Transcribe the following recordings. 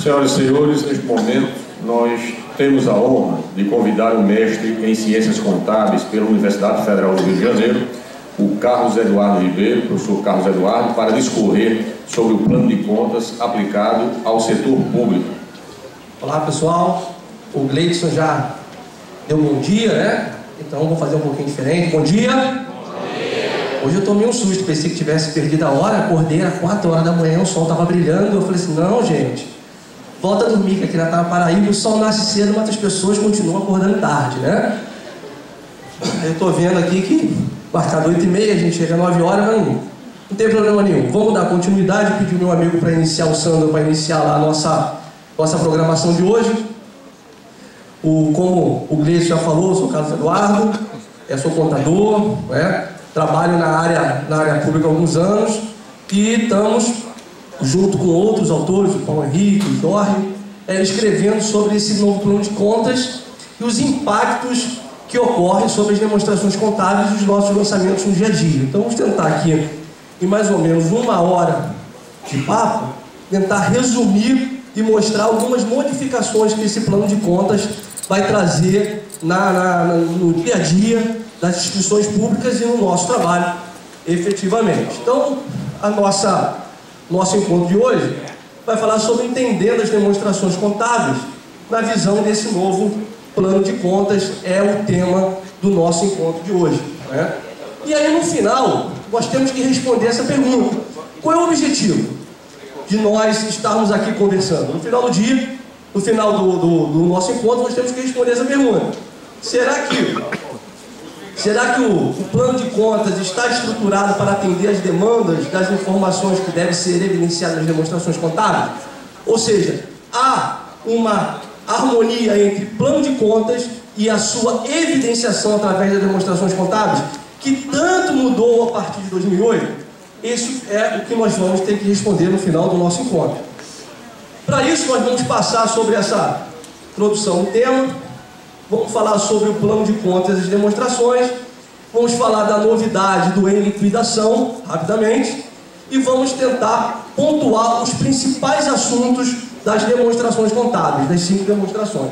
Senhoras e senhores, neste momento nós temos a honra de convidar o mestre em Ciências Contábeis pela Universidade Federal do Rio de Janeiro, o Carlos Eduardo Ribeiro, professor Carlos Eduardo, para discorrer sobre o plano de contas aplicado ao setor público. Olá, pessoal. O Gleidson já deu bom dia, né? Então vou fazer um pouquinho diferente. Bom dia. Bom dia. Hoje eu tomei um susto, pensei que tivesse perdido a hora, acordei às 4 horas da manhã, o sol estava brilhando, eu falei assim, não, gente, volta a dormir, que aqui na Paraíba o sol nasce cedo, mas as pessoas continuam acordando tarde, né? Eu estou vendo aqui que marcado 8h30, a gente chega às 9 horas, mas não tem problema nenhum. Vamos dar continuidade, pedir o meu amigo para iniciar, o Sandro, para iniciar lá a nossa programação de hoje. Como o Gleison já falou, eu sou o Carlos Eduardo, sou contador, trabalho na área pública há alguns anos e estamos, junto com outros autores, o Paulo Henrique, o Jorge, escrevendo sobre esse novo plano de contas e os impactos que ocorrem sobre as demonstrações contábeis dos nossos lançamentos no dia a dia. Então vamos tentar aqui, em mais ou menos 1 hora de papo, tentar resumir e mostrar algumas modificações que esse plano de contas vai trazer no dia a dia das instituições públicas e no nosso trabalho, efetivamente. Então, nosso encontro de hoje vai falar sobre entendendo as demonstrações contábeis na visão desse novo plano de contas, é o tema do nosso encontro de hoje. E aí, no final, nós temos que responder essa pergunta. Qual é o objetivo de nós estarmos aqui conversando? No final do dia, no final do nosso encontro, nós temos que responder essa pergunta. Será que o plano de contas está estruturado para atender as demandas das informações que devem ser evidenciadas nas demonstrações contábeis? Ou seja, há uma harmonia entre plano de contas e a sua evidenciação através das demonstrações contábeis, que tanto mudou a partir de 2008? Isso é o que nós vamos ter que responder no final do nosso encontro. Para isso, nós vamos passar sobre essa introdução do tema, vamos falar sobre o plano de contas e as demonstrações, vamos falar da novidade do em liquidação, rapidamente, e vamos tentar pontuar os principais assuntos das demonstrações contábeis, das 5 demonstrações.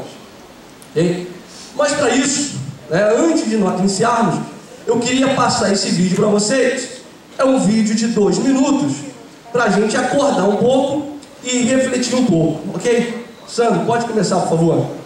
Okay? Mas para isso, antes de nós iniciarmos, eu queria passar esse vídeo para vocês. É um vídeo de 2 minutos, para a gente acordar um pouco e refletir um pouco, ok? Sandro, pode começar, por favor.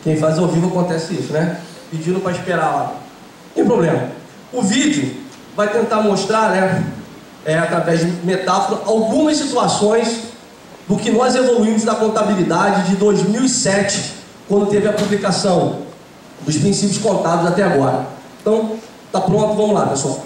Quem faz ao vivo acontece isso, né? Pedindo para esperar lá. Não tem problema. O vídeo vai tentar mostrar, através de metáfora, algumas situações do que nós evoluímos da contabilidade de 2007, quando teve a publicação dos princípios contábeis até agora. Então, tá pronto? Vamos lá, pessoal.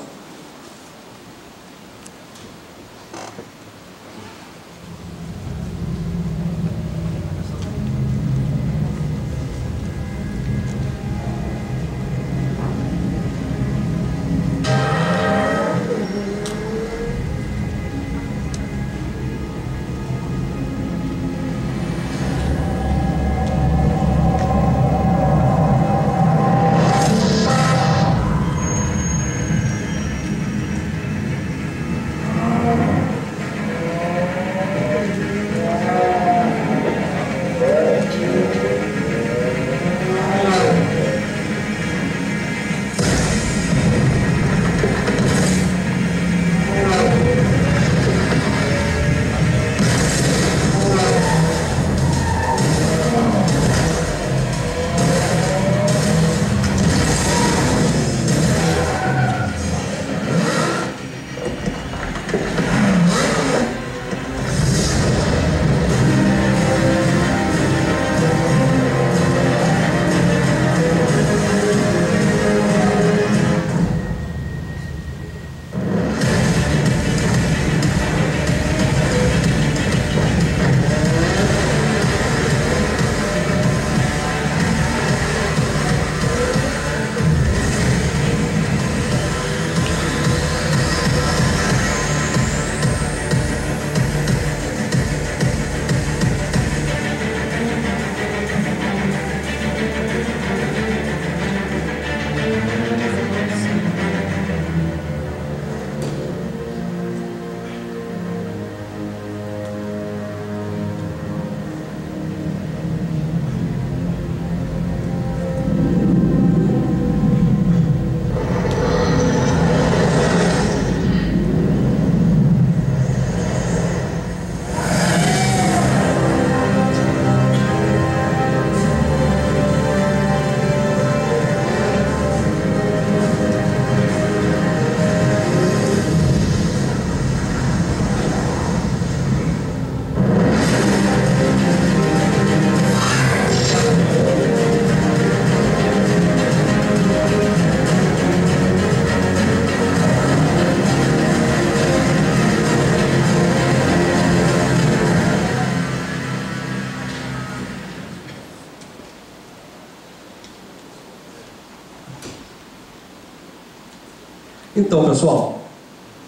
Então, pessoal,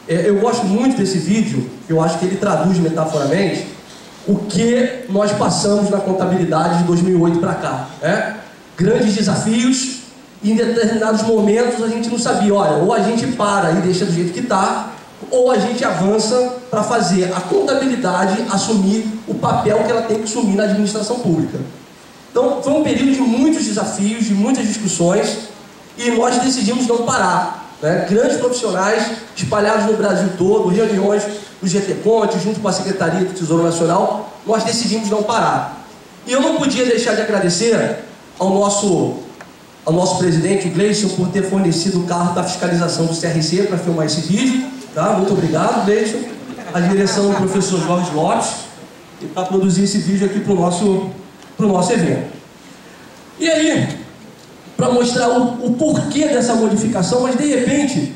eu gosto muito desse vídeo, eu acho que ele traduz metaforicamente o que nós passamos na contabilidade de 2008 para cá, né? Grandes desafios, e em determinados momentos a gente não sabia, olha, ou a gente para e deixa do jeito que está, ou a gente avança para fazer a contabilidade assumir o papel que ela tem que assumir na administração pública. Então, foi um período de muitos desafios, de muitas discussões, e nós decidimos não parar, né? Grandes profissionais espalhados no Brasil todo, reuniões do GT Conte, junto com a Secretaria do Tesouro Nacional, nós decidimos não parar. E eu não podia deixar de agradecer ao nosso presidente, o Gleison, por ter fornecido o carro da fiscalização do CRC para filmar esse vídeo. Tá? Muito obrigado, Gleison. A direção do professor Jorge Lopes, para produzir esse vídeo aqui para o nosso evento. E aí, para mostrar o porquê dessa modificação, mas de repente,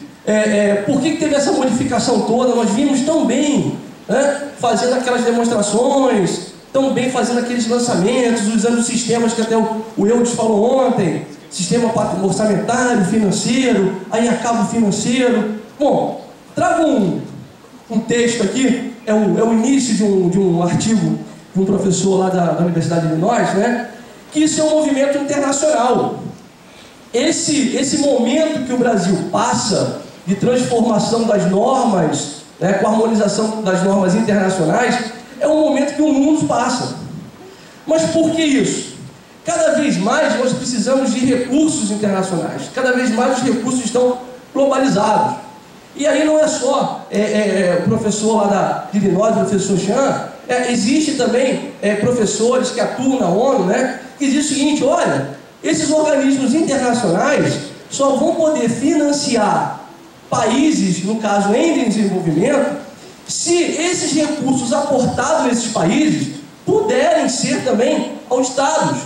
por que teve essa modificação toda? Nós vimos tão bem, né, fazendo aquelas demonstrações, tão bem fazendo aqueles lançamentos, usando sistemas que até o Eudes falou ontem, sistema orçamentário, financeiro, aí acabo financeiro. Bom, trago um texto aqui, é o início de um artigo de um professor lá da Universidade de Illinois, né, que isso é um movimento internacional. Esse momento que o Brasil passa de transformação das normas, né, com a harmonização das normas internacionais, é um momento que o mundo passa. Mas por que isso? Cada vez mais nós precisamos de recursos internacionais, cada vez mais os recursos estão globalizados. E aí não é só o professor lá de Illinois, o professor Jean, existe também professores que atuam na ONU, né, que diz o seguinte: olha, esses organismos internacionais só vão poder financiar países, no caso em desenvolvimento, se esses recursos aportados nesses países puderem ser também auditados,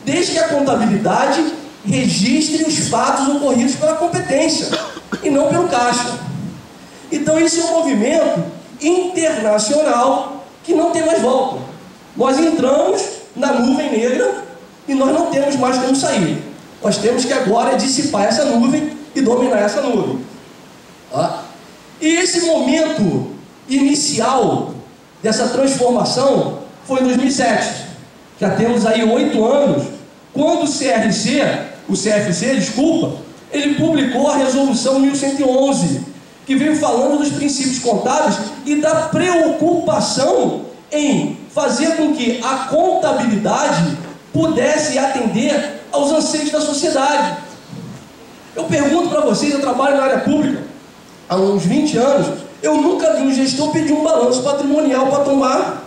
desde que a contabilidade registre os fatos ocorridos pela competência e não pelo caixa. Então esse é um movimento internacional que não tem mais volta. Nós entramos na nuvem negra e nós não temos mais como sair. Nós temos que agora dissipar essa nuvem e dominar essa nuvem. E esse momento inicial dessa transformação foi em 2007. Já temos aí 8 anos, quando o CFC, ele publicou a resolução 1111, que veio falando dos princípios contábeis e da preocupação em fazer com que a contabilidade pudesse atender aos anseios da sociedade. Eu pergunto para vocês, eu trabalho na área pública há uns 20 anos, eu nunca vi um gestor pedir um balanço patrimonial para tomar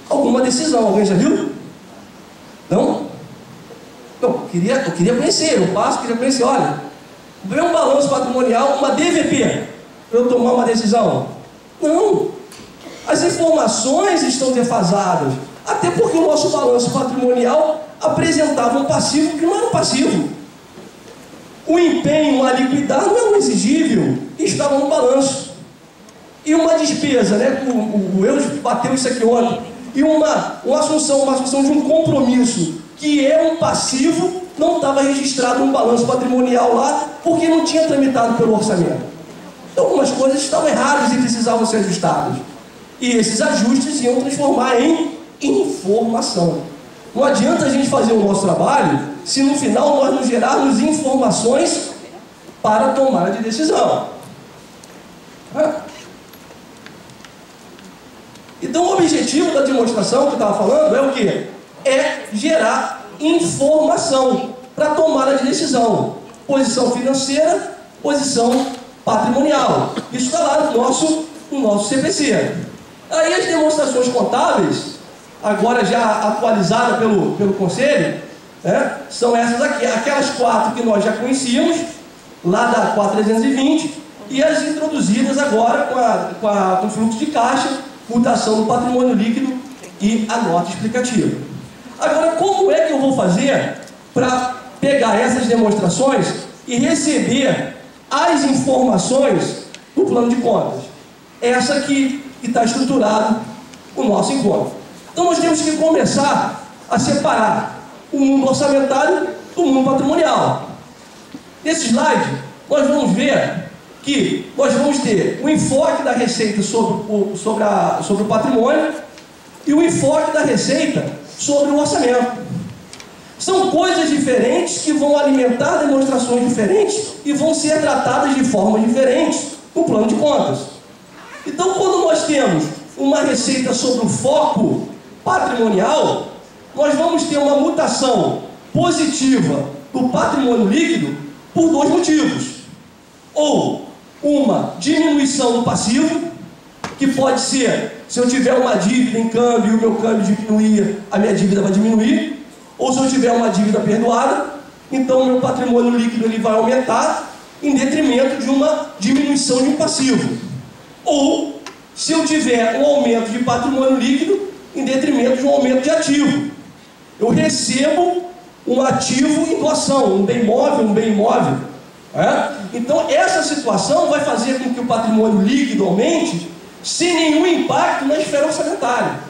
alguma decisão. Alguém já viu? Não? Não, eu queria conhecer, queria conhecer, olha, vem um balanço patrimonial, uma DVP, para eu tomar uma decisão. Não, as informações estão defasadas, até porque o nosso balanço patrimonial apresentava um passivo que não era um passivo. O empenho a liquidar não é um exigível, estava no balanço. E uma despesa, né, o Eudes bateu isso aqui ontem, e uma assunção de um compromisso que é um passivo, não estava registrado no balanço patrimonial lá, porque não tinha tramitado pelo orçamento. Então algumas coisas estavam erradas e precisavam ser ajustadas. E esses ajustes iam transformar em informação. Não adianta a gente fazer o nosso trabalho se no final nós não gerarmos informações para tomar de decisão. Então o objetivo da demonstração que eu estava falando é o quê? É gerar informação para tomada de decisão. Posição financeira, posição patrimonial. Isso está lá no nosso CPC. Aí as demonstrações contábeis, agora já atualizadas pelo Conselho, né, são essas aqui, aquelas 4 que nós já conhecíamos, lá da 4320, e as introduzidas agora com o fluxo de caixa, mutação do patrimônio líquido e a nota explicativa. Agora, como é que eu vou fazer para pegar essas demonstrações e receber as informações do plano de contas? Essa aqui que está estruturado o nosso encontro. Então nós temos que começar a separar o mundo orçamentário do mundo patrimonial. Nesse slide, nós vamos ver que nós vamos ter o enfoque da receita sobre o patrimônio e o enfoque da receita sobre o orçamento. São coisas diferentes que vão alimentar demonstrações diferentes e vão ser tratadas de formas diferentes no plano de contas. Então, quando nós temos uma receita sobre o foco patrimonial, nós vamos ter uma mutação positiva do patrimônio líquido por dois motivos. Ou uma diminuição do passivo, que pode ser, se eu tiver uma dívida em câmbio e o meu câmbio diminuir, a minha dívida vai diminuir. Ou se eu tiver uma dívida perdoada, então o meu patrimônio líquido ele vai aumentar em detrimento de uma diminuição de um passivo. Ou se eu tiver um aumento de patrimônio líquido em detrimento de um aumento de ativo. Eu recebo um ativo em doação, um bem móvel, um bem imóvel. Então essa situação vai fazer com que o patrimônio líquido aumente sem nenhum impacto na esfera orçamentária.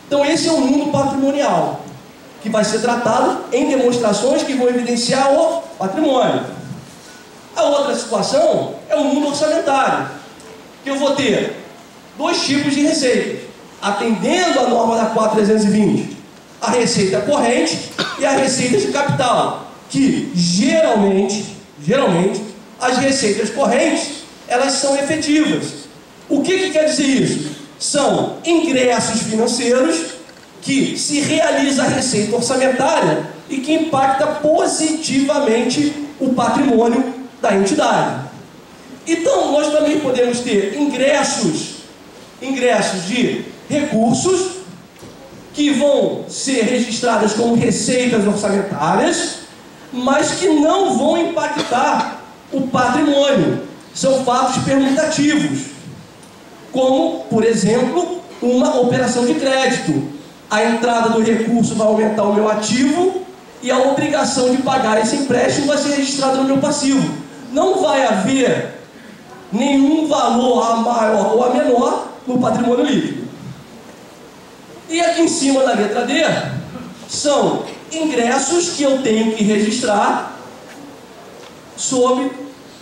Então esse é o mundo patrimonial, que vai ser tratado em demonstrações que vão evidenciar o patrimônio. A outra situação é o mundo orçamentário, que eu vou ter dois tipos de receitas, atendendo a norma da 4320, a receita corrente e a receita de capital, que geralmente, as receitas correntes, elas são efetivas. O que quer dizer isso? São ingressos financeiros que se realiza a receita orçamentária e que impacta positivamente o patrimônio da entidade. Então, nós também podemos ter ingressos de recursos que vão ser registradas como receitas orçamentárias, mas que não vão impactar o patrimônio. São fatos permutativos, como, por exemplo, uma operação de crédito. A entrada do recurso vai aumentar o meu ativo e a obrigação de pagar esse empréstimo vai ser registrada no meu passivo. Não vai haver nenhum valor a maior ou a menor no patrimônio líquido. E aqui em cima da letra D são ingressos que eu tenho que registrar sobre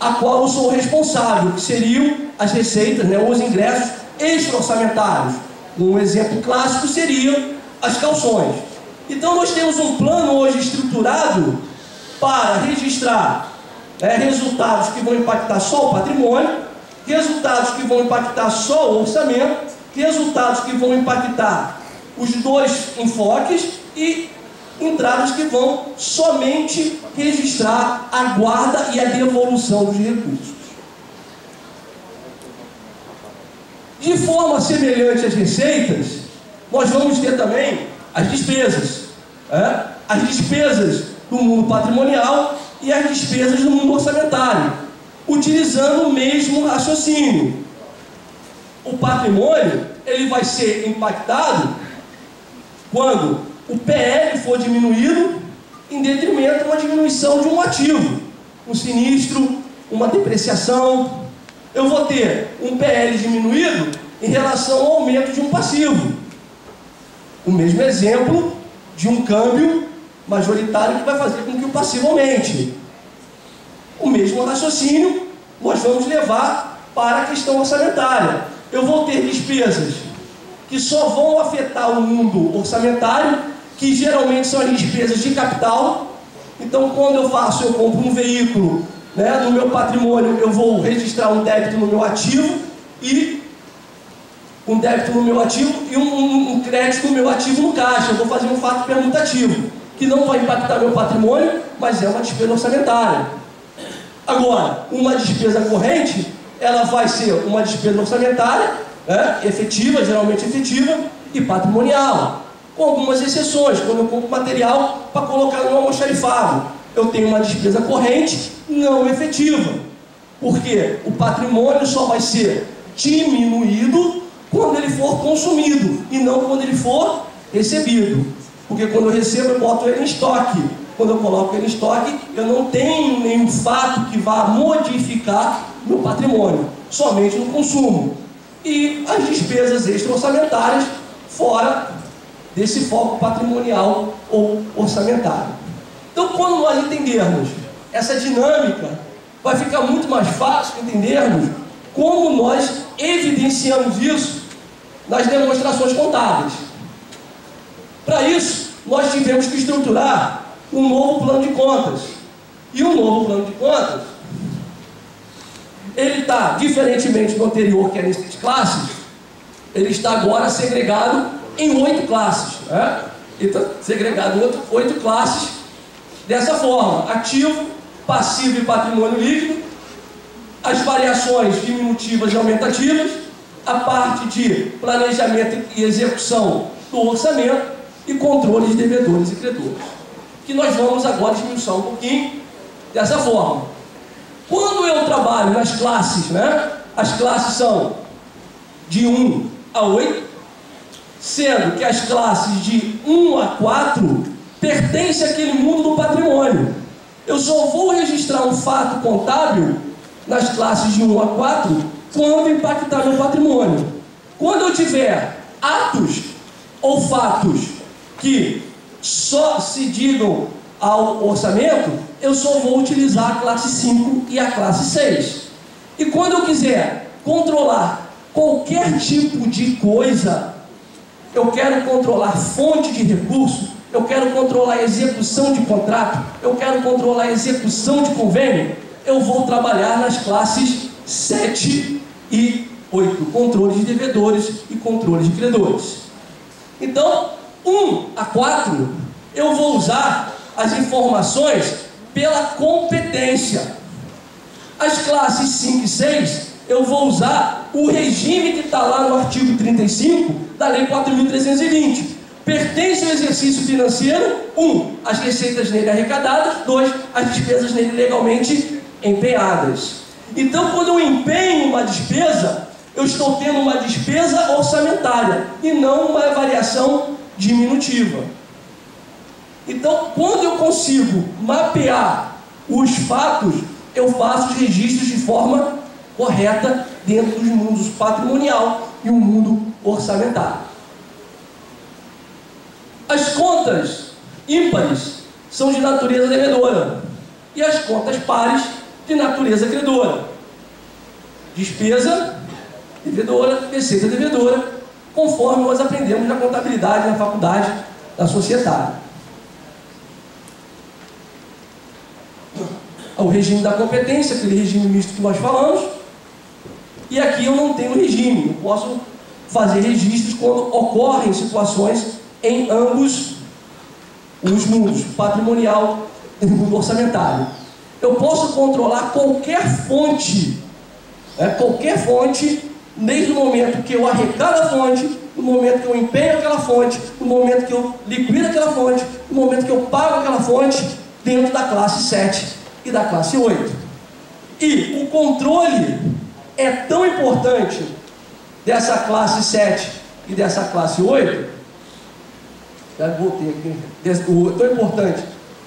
a qual eu sou responsável, que seriam as receitas, os ingressos extra-orçamentários. Um exemplo clássico seria as calções. Então nós temos um plano hoje estruturado para registrar resultados que vão impactar só o patrimônio, resultados que vão impactar só o orçamento, resultados que vão impactar os dois enfoques e entradas que vão somente registrar a guarda e a devolução dos recursos. De forma semelhante às receitas, nós vamos ter também as despesas. As despesas do mundo patrimonial e as despesas do mundo orçamentário, utilizando o mesmo raciocínio. O patrimônio ele vai ser impactado quando o PL for diminuído em detrimento de uma diminuição de um ativo, um sinistro, uma depreciação. Eu vou ter um PL diminuído em relação ao aumento de um passivo. O mesmo exemplo de um câmbio majoritário que vai fazer com que o passivo aumente. O mesmo raciocínio nós vamos levar para a questão orçamentária. Eu vou ter despesas que só vão afetar o mundo orçamentário, que geralmente são as despesas de capital. Então, quando eu compro um veículo, no meu patrimônio, eu vou registrar um débito no meu ativo e um crédito no meu ativo no caixa. Eu vou fazer um fato permutativo, que não vai impactar meu patrimônio, mas é uma despesa orçamentária. Agora, uma despesa corrente, ela vai ser uma despesa orçamentária, efetiva, geralmente efetiva, e patrimonial, com algumas exceções. Quando eu compro material para colocar no almoxarifado, eu tenho uma despesa corrente não efetiva, porque o patrimônio só vai ser diminuído quando ele for consumido e não quando ele for recebido. Porque quando eu recebo, eu boto ele em estoque. Quando eu coloco ele em estoque, eu não tenho nenhum fato que vá modificar meu patrimônio, somente no consumo. E as despesas extra-orçamentárias fora desse foco patrimonial ou orçamentário. Então, quando nós entendermos essa dinâmica, vai ficar muito mais fácil entendermos como nós evidenciamos isso nas demonstrações contábeis. Para isso, nós tivemos que estruturar um novo plano de contas. E o novo plano de contas, ele está, diferentemente do anterior, que era em 6 classes, ele está agora segregado em 8 classes. Né? Ele está segregado em 8 classes, dessa forma: ativo, passivo e patrimônio líquido, as variações diminutivas e aumentativas, a parte de planejamento e execução do orçamento e controle de devedores e credores, que nós vamos agora esmiuçar um pouquinho dessa forma. Quando eu trabalho nas classes, né, as classes são de 1 a 8, sendo que as classes de 1 a 4 pertencem àquele mundo do patrimônio. Eu só vou registrar um fato contábil nas classes de 1 a 4 quando impactar meu patrimônio. Quando eu tiver atos ou fatos que só se digam ao orçamento, eu só vou utilizar a classe 5 e a classe 6. E quando eu quiser controlar qualquer tipo de coisa, eu quero controlar fonte de recurso, eu quero controlar a execução de contrato, eu quero controlar a execução de convênio, eu vou trabalhar nas classes 7 e 8, controle de devedores e controle de credores. Então, 1 a 4, eu vou usar as informações pela competência. As classes 5 e 6, eu vou usar o regime que está lá no artigo 35 da Lei 4.320. Pertence ao exercício financeiro: 1, as receitas nele arrecadadas; 2, as despesas nele legalmente empenhadas. Então, quando eu empenho uma despesa, eu estou tendo uma despesa orçamentária e não uma variação diminutiva. Então, quando eu consigo mapear os fatos, eu faço os registros de forma correta dentro dos mundos patrimonial e o mundo orçamentário. As contas ímpares são de natureza devedora e as contas pares de natureza credora. Despesa devedora, receita devedora, conforme nós aprendemos na contabilidade na faculdade da societária. O regime da competência, aquele regime misto que nós falamos, e aqui eu não tenho regime, eu posso fazer registros quando ocorrem situações em ambos os mundos, patrimonial e mundo orçamentário. Eu posso controlar qualquer fonte, desde o momento que eu arrecado a fonte, no momento que eu empenho aquela fonte, no momento que eu liquido aquela fonte, no momento que eu pago aquela fonte, dentro da classe 7 e da classe 8. E o controle é tão importante dessa classe 7 e dessa classe 8, tão importante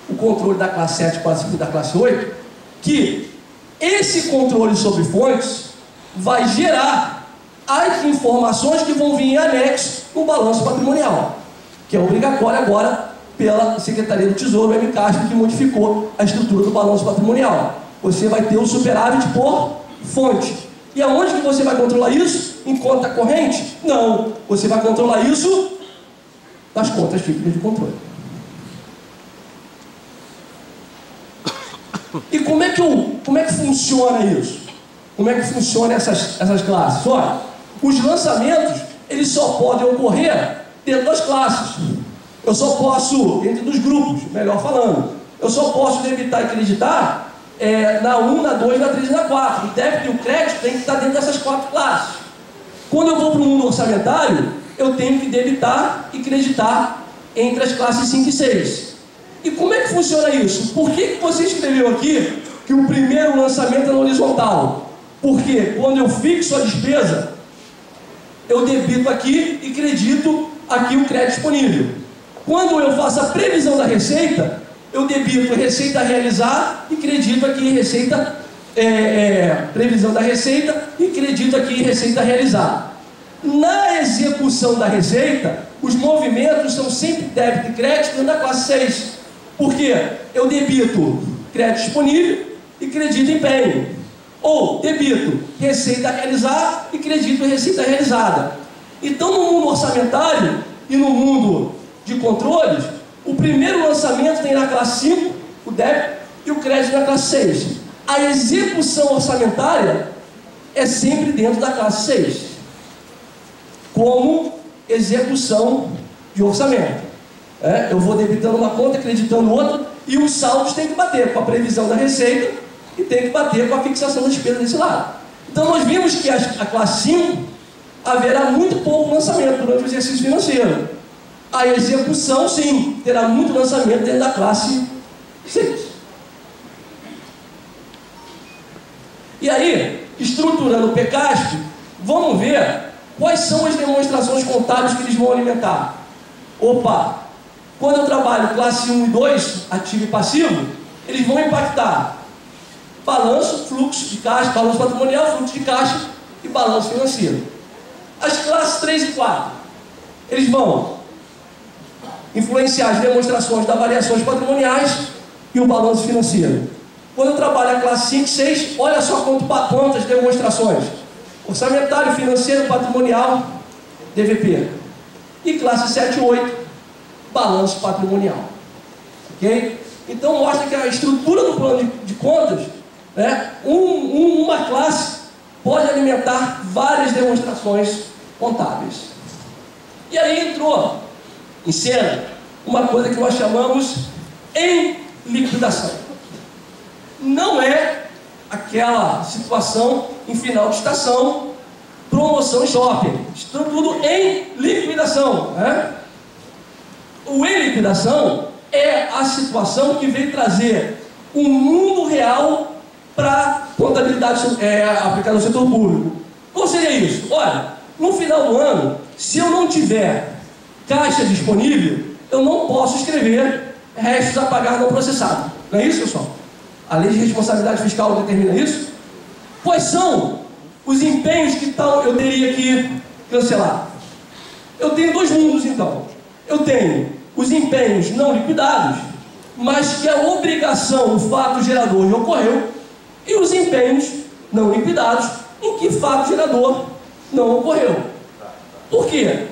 o controle da classe 7, classe 5 e da classe 8, que esse controle sobre fontes vai gerar as informações que vão vir em anexo no balanço patrimonial, que é obrigatório agora pela Secretaria do Tesouro, o MCASP, que modificou a estrutura do balanço patrimonial. Você vai ter o superávit por fonte. E aonde que você vai controlar isso? Em conta corrente? Não. Você vai controlar isso nas contas típicas de controle. E como é que funciona isso? Como é que funciona essas classes? Olha, os lançamentos, eles só podem ocorrer dentro das classes. Eu só posso, dentro dos grupos, melhor falando, eu só posso debitar e creditar na 1, na 2, na 3 e na 4. O débito e o crédito tem que estar dentro dessas 4 classes. Quando eu vou para o mundo orçamentário, eu tenho que debitar e creditar entre as classes 5 e 6. E como é que funciona isso? Por que você escreveu aqui que o primeiro lançamento é na horizontal? Porque quando eu fixo a despesa, eu debito aqui e credito aqui o crédito disponível. Quando eu faço a previsão da receita, eu debito a receita a realizar e credito aqui receita, previsão da receita e credito aqui receita a realizar. Na execução da receita, os movimentos são sempre débito e crédito dentro da classe 6. Por quê? Eu debito crédito disponível e credito empenho. Ou débito, receita a realizar e credito receita realizada. Então, no mundo orçamentário e no mundo de controles, o primeiro lançamento tem na classe 5, o débito, e o crédito na classe 6. A execução orçamentária é sempre dentro da classe 6, como execução de orçamento. Eu vou debitando uma conta, acreditando outra, e os saldos têm que bater com a previsão da receita e tem que bater com a fixação da despesa desse lado. Então nós vimos que a classe 5 haverá muito pouco lançamento durante o exercício financeiro. A execução, sim, terá muito lançamento dentro da classe 6. E aí, estruturando o PECASP, vamos ver quais são as demonstrações contábeis que eles vão alimentar. Opa! Quando eu trabalho classe 1 e 2, ativo e passivo, eles vão impactar balanço, fluxo de caixa, balanço patrimonial, fluxo de caixa e balanço financeiro. As classes 3 e 4, eles vão influenciar as demonstrações das variações patrimoniais e o balanço financeiro. Quando eu trabalho a classe 5 e 6, olha só quantas demonstrações: orçamentário, financeiro, patrimonial, DVP. E classe 7 e 8, balanço patrimonial. Ok? Então mostra que a estrutura do plano de contas, né, uma classe pode alimentar várias demonstrações contábeis. E aí entrou em cena uma coisa que nós chamamos em liquidação. Não é aquela situação em final de estação, promoção e shopping. Está tudo em liquidação, né? O em liquidação é a situação que vem trazer o mundo real para a contabilidade aplicada ao setor público. Qual seria isso? Olha, no final do ano, se eu não tiver caixa disponível, eu não posso escrever restos a pagar não processado. Não é isso, pessoal? A lei de responsabilidade fiscal determina isso. Quais são os empenhos que eu teria que cancelar? Eu tenho dois mundos, então. Eu tenho os empenhos não liquidados, mas que a obrigação, o fato gerador já ocorreu, e os empenhos não liquidados, em que fato gerador não ocorreu. Por quê?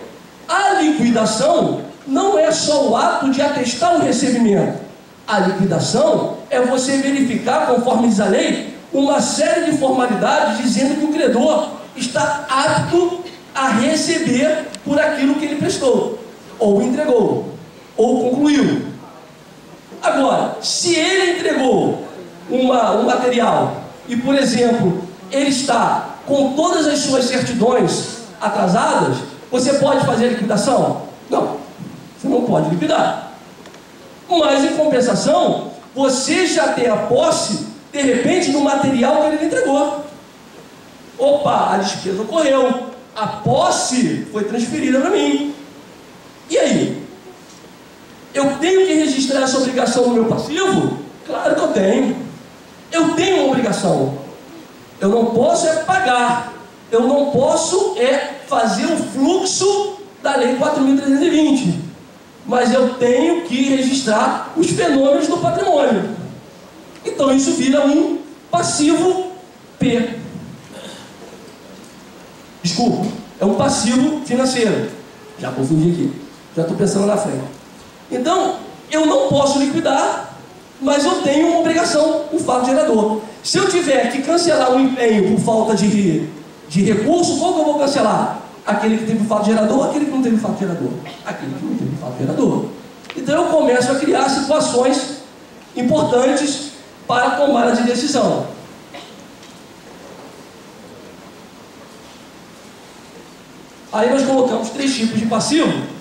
A liquidação não é só o ato de atestar o recebimento. A liquidação é você verificar, conforme diz a lei, uma série de formalidades dizendo que o credor está apto a receber por aquilo que ele prestou, ou entregou, ou concluiu. Agora, se ele entregou um material e, por exemplo, ele está com todas as suas certidões atrasadas, você pode fazer a liquidação? Não, você não pode liquidar. Mas, em compensação, você já tem a posse, de repente, do material que ele entregou. Opa, a despesa ocorreu, a posse foi transferida para mim. E aí? Eu tenho que registrar essa obrigação no meu passivo? Claro que eu tenho. Eu tenho uma obrigação. Eu não posso pagar. Eu não posso fazer o fluxo da Lei 4.320. Mas eu tenho que registrar os fenômenos do patrimônio. Então isso vira um passivo P. Desculpa, é um passivo financeiro. Já confundi aqui. Já estou pensando na frente. Então, eu não posso liquidar, mas eu tenho uma obrigação, um fato gerador. Se eu tiver que cancelar um empenho por falta de recurso, qual que eu vou cancelar? Aquele que teve o fato gerador, aquele que não teve o fato gerador? Aquele que não teve o fato gerador. Então eu começo a criar situações importantes para a tomada de decisão. Aí nós colocamos 3 tipos de passivo.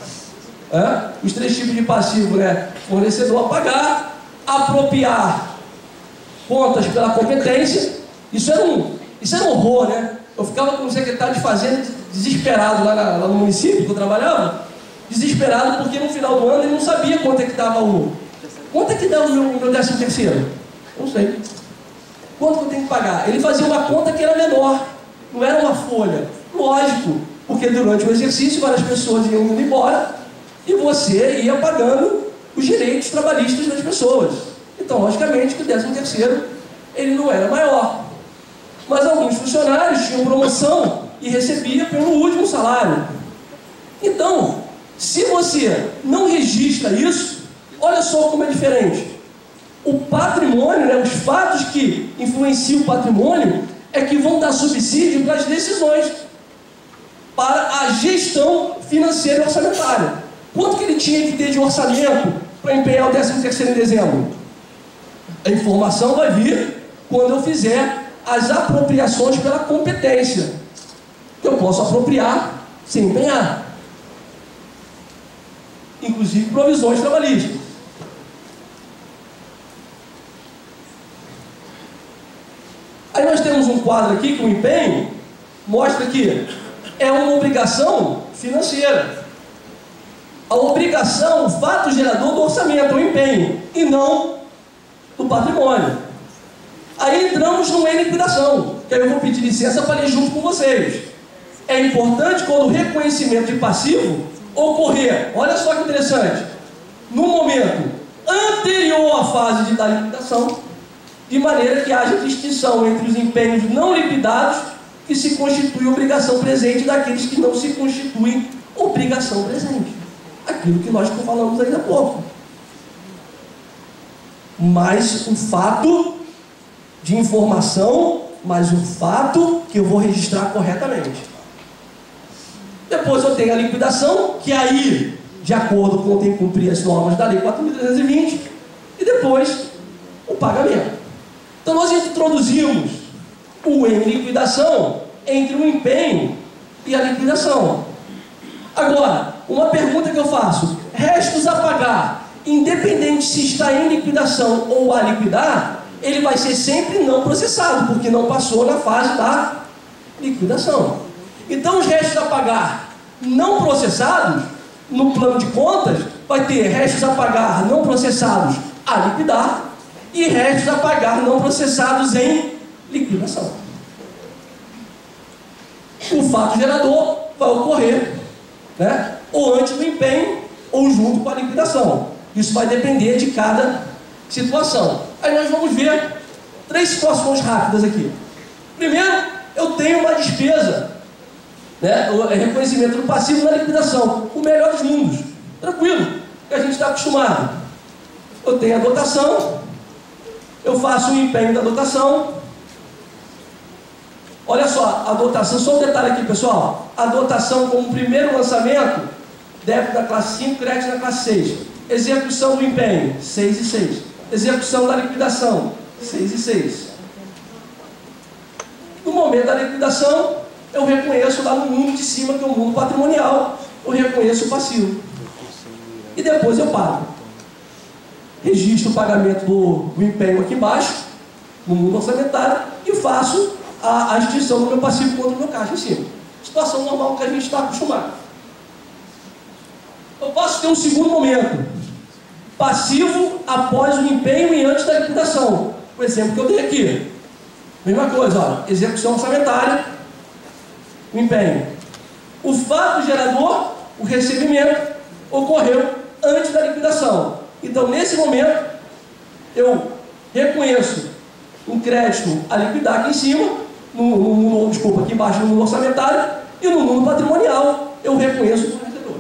Os 3 tipos de passivo, né? Fornecedor a pagar, apropriar contas pela competência. Isso era um horror, né? Eu ficava com o secretário de Fazenda desesperado lá no município que eu trabalhava, desesperado porque no final do ano ele não sabia quanto é que estava quanto é que dá o meu 13º? Não sei. Quanto que eu tenho que pagar? Ele fazia uma conta que era menor, não era uma folha. Lógico, porque durante o exercício várias pessoas iam indo embora e você ia pagando os direitos trabalhistas das pessoas. Então, logicamente, que o 13º ele não era maior. Mas alguns funcionários tinham promoção e recebiam pelo último salário. Então, se você não registra isso, olha só como é diferente. O patrimônio, né, os fatos que influenciam o patrimônio, é que vão dar subsídio para as decisões, para a gestão financeira e orçamentária. Quanto que ele tinha que ter de orçamento para empenhar o 13º em dezembro? A informação vai vir quando eu fizer as apropriações pela competência. Eu posso apropriar sem empenhar. Inclusive provisões trabalhistas. Aí nós temos um quadro aqui que o empenho mostra que é uma obrigação financeira. A obrigação, o fato gerador do orçamento, o empenho, e não do patrimônio. Aí entramos no em liquidação, que aí eu vou pedir licença para ler junto com vocês. É importante quando o reconhecimento de passivo ocorrer, olha só que interessante, no momento anterior à fase da liquidação, de maneira que haja distinção entre os empenhos não liquidados que se constitui obrigação presente daqueles que não se constituem obrigação presente. Aquilo que nós falamos ainda há pouco. Mas o fato de informação, mas o fato que eu vou registrar corretamente. Depois eu tenho a liquidação, que aí, de acordo com tem que cumprir as normas da Lei 4.320, e depois o pagamento. Então nós introduzimos o em liquidação entre o empenho e a liquidação. Agora, uma pergunta que eu faço: restos a pagar, independente se está em liquidação ou a liquidar, ele vai ser sempre não processado, porque não passou na fase da liquidação. Então os restos a pagar não processados, no plano de contas, vai ter restos a pagar não processados a liquidar e restos a pagar não processados em liquidação. O fato gerador vai ocorrer, né, ou antes do empenho ou junto com a liquidação. Isso vai depender de cada situação. Aí nós vamos ver 3 situações rápidas aqui. Primeiro, eu tenho uma despesa, né, o reconhecimento do passivo na liquidação, o melhor dos mundos, tranquilo, que a gente está acostumado. Eu tenho a dotação, eu faço o empenho da dotação. Olha só, a dotação, só um detalhe aqui, pessoal. A dotação como primeiro lançamento, débito da classe 5, crédito da classe 6. Execução do empenho, 6 e 6. Execução da liquidação, 6 e 6. No momento da liquidação, eu reconheço lá no mundo de cima, que é o mundo patrimonial, eu reconheço o passivo. E depois eu pago. Registro o pagamento do empenho aqui embaixo, no mundo orçamentário, e faço a extinção do meu passivo contra o meu caixa em cima. Situação normal que a gente está acostumado. Eu posso ter um segundo momento. Passivo após o empenho e antes da liquidação. O exemplo que eu dei aqui. Mesma coisa, ó, execução orçamentária, o empenho. O fato gerador, o recebimento, ocorreu antes da liquidação. Então, nesse momento, eu reconheço um crédito a liquidar aqui em cima, aqui embaixo no mundo orçamentário, e no mundo patrimonial, eu reconheço o fornecedor.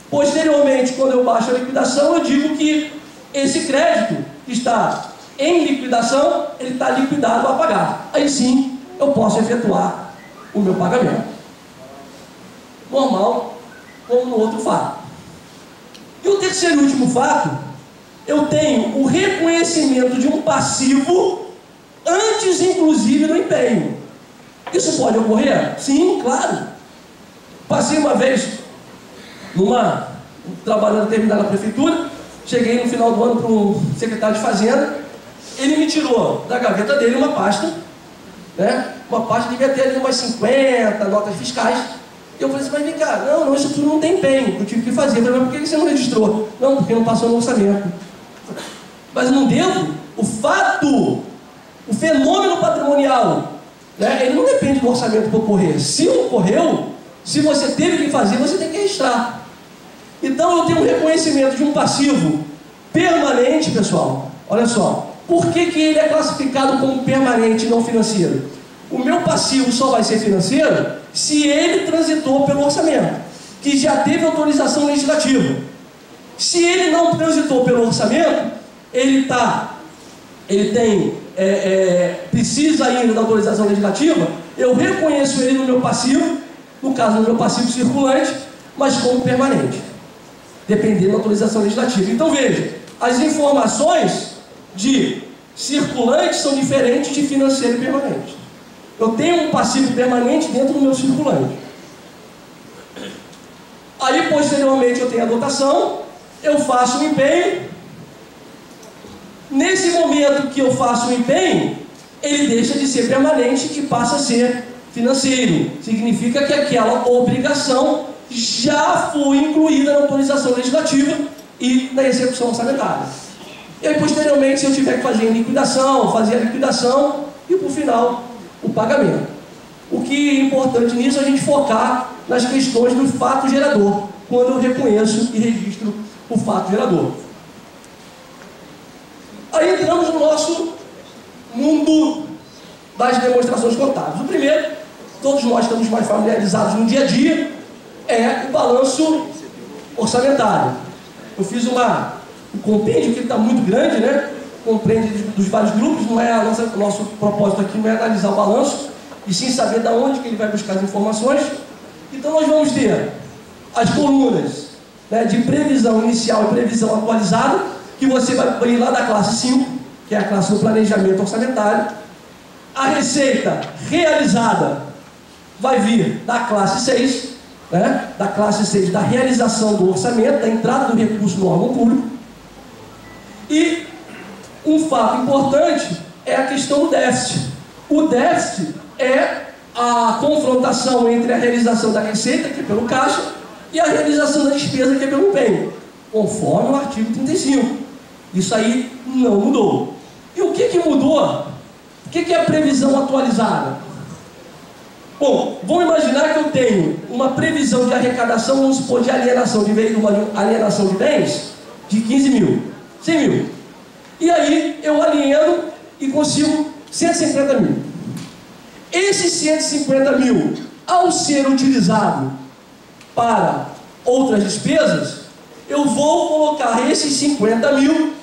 Posteriormente, quando eu baixo a liquidação, eu digo que esse crédito que está em liquidação, ele está liquidado a pagar. Aí sim, eu posso efetuar o meu pagamento. Normal, como no outro fato. E o terceiro e último fato, eu tenho o reconhecimento de um passivo antes, inclusive, do empenho. Isso pode ocorrer? Sim, claro. Passei uma vez trabalhando terminado na prefeitura, cheguei no final do ano para um secretário de Fazenda, ele me tirou da gaveta dele uma pasta, né? Uma pasta devia ter ali umas 50 notas fiscais. E eu falei assim, mas vem cá, não, isso tudo não tem empenho, eu tive que fazer. Eu falei, mas por que você não registrou? Não, porque não passou no orçamento. Mas eu não devo. O fato, o fenômeno patrimonial, né, ele não depende do orçamento para ocorrer. Se ocorreu, se você teve que fazer, você tem que registrar. Então eu tenho um reconhecimento de um passivo permanente, pessoal, olha só, por que que ele é classificado como permanente e não financeiro? O meu passivo só vai ser financeiro se ele transitou pelo orçamento, que já teve autorização legislativa. Se ele não transitou pelo orçamento, precisa ainda da autorização legislativa, eu reconheço ele no meu passivo, no caso do meu passivo circulante, mas como permanente, dependendo da autorização legislativa. Então veja, as informações de circulante são diferentes de financeiro e permanente. Eu tenho um passivo permanente dentro do meu circulante. Aí, posteriormente, eu tenho a dotação, eu faço o empenho. Nesse momento que eu faço o empenho, ele deixa de ser permanente e passa a ser financeiro. Significa que aquela obrigação já foi incluída na autorização legislativa e na execução orçamentária. E aí, posteriormente, se eu tiver que fazer a liquidação e, por final, o pagamento. O que é importante nisso é a gente focar nas questões do fato gerador, quando eu reconheço e registro o fato gerador. Aí entramos no nosso mundo das demonstrações contábeis. O primeiro, todos nós estamos mais familiarizados no dia a dia, é o balanço orçamentário. Eu fiz um compêndio que está muito grande, né? Compreende dos vários grupos, não é o nosso propósito aqui não é analisar o balanço, e sim saber de onde que ele vai buscar as informações. Então nós vamos ter as colunas, né, de previsão inicial e previsão atualizada, que você vai abrir lá da classe 5, que é a classe do planejamento orçamentário. A receita realizada vai vir da classe 6, né, da classe 6 da realização do orçamento, da entrada do recurso no órgão público. E um fato importante é a questão do déficit. O déficit é a confrontação entre a realização da receita, que é pelo caixa, e a realização da despesa, que é pelo empenho, conforme o artigo 35. Isso aí não mudou. E o que mudou? O que é a previsão atualizada? Bom, vamos imaginar que eu tenho uma previsão de arrecadação, vamos supor, de alienação de bens de 15 mil, 100 mil. E aí eu alieno e consigo 150 mil. Esses 150 mil, ao ser utilizado para outras despesas, eu vou colocar esses 50 mil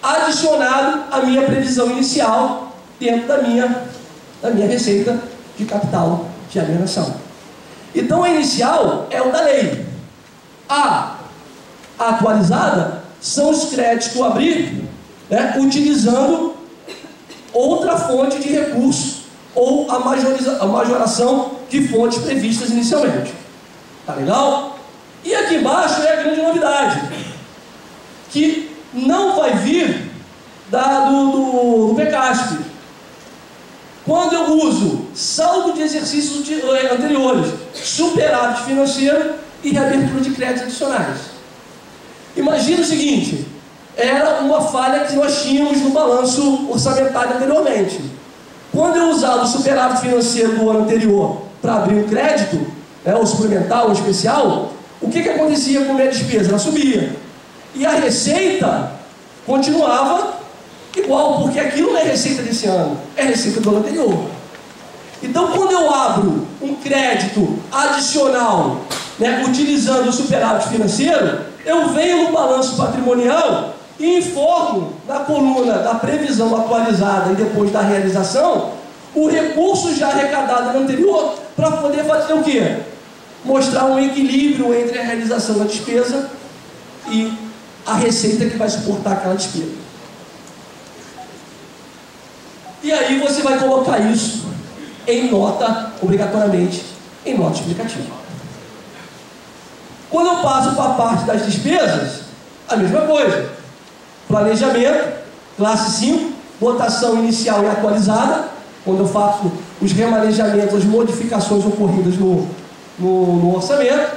adicionado à minha previsão inicial dentro da minha receita de capital de alienação. Então a inicial é o da lei. A atualizada são os créditos que eu abri, né, utilizando outra fonte de recurso ou a majoração de fontes previstas inicialmente. Tá legal? E aqui embaixo é a grande novidade, que não vai vir do PECASP. Quando eu uso saldo de exercícios anteriores, superávit financeiro e reabertura de créditos adicionais. Imagina o seguinte, era uma falha que nós tínhamos no balanço orçamentário anteriormente. Quando eu usava o superávit financeiro do ano anterior para abrir um crédito, né, ou suplementar ou especial, o que acontecia com a minha despesa? Ela subia. E a receita continuava igual, porque aquilo não é receita desse ano, é receita do ano anterior. Então, quando eu abro um crédito adicional, né, utilizando o superávit financeiro, eu venho no balanço patrimonial e informo na coluna da previsão atualizada e depois da realização o recurso já arrecadado no anterior, para poder fazer o quê? Mostrar um equilíbrio entre a realização da despesa e a receita que vai suportar aquela despesa. E aí você vai colocar isso em nota, obrigatoriamente, em nota explicativa. Quando eu passo para a parte das despesas, a mesma coisa. Planejamento, classe 5, votação inicial e atualizada, quando eu faço os remanejamentos, as modificações ocorridas no orçamento,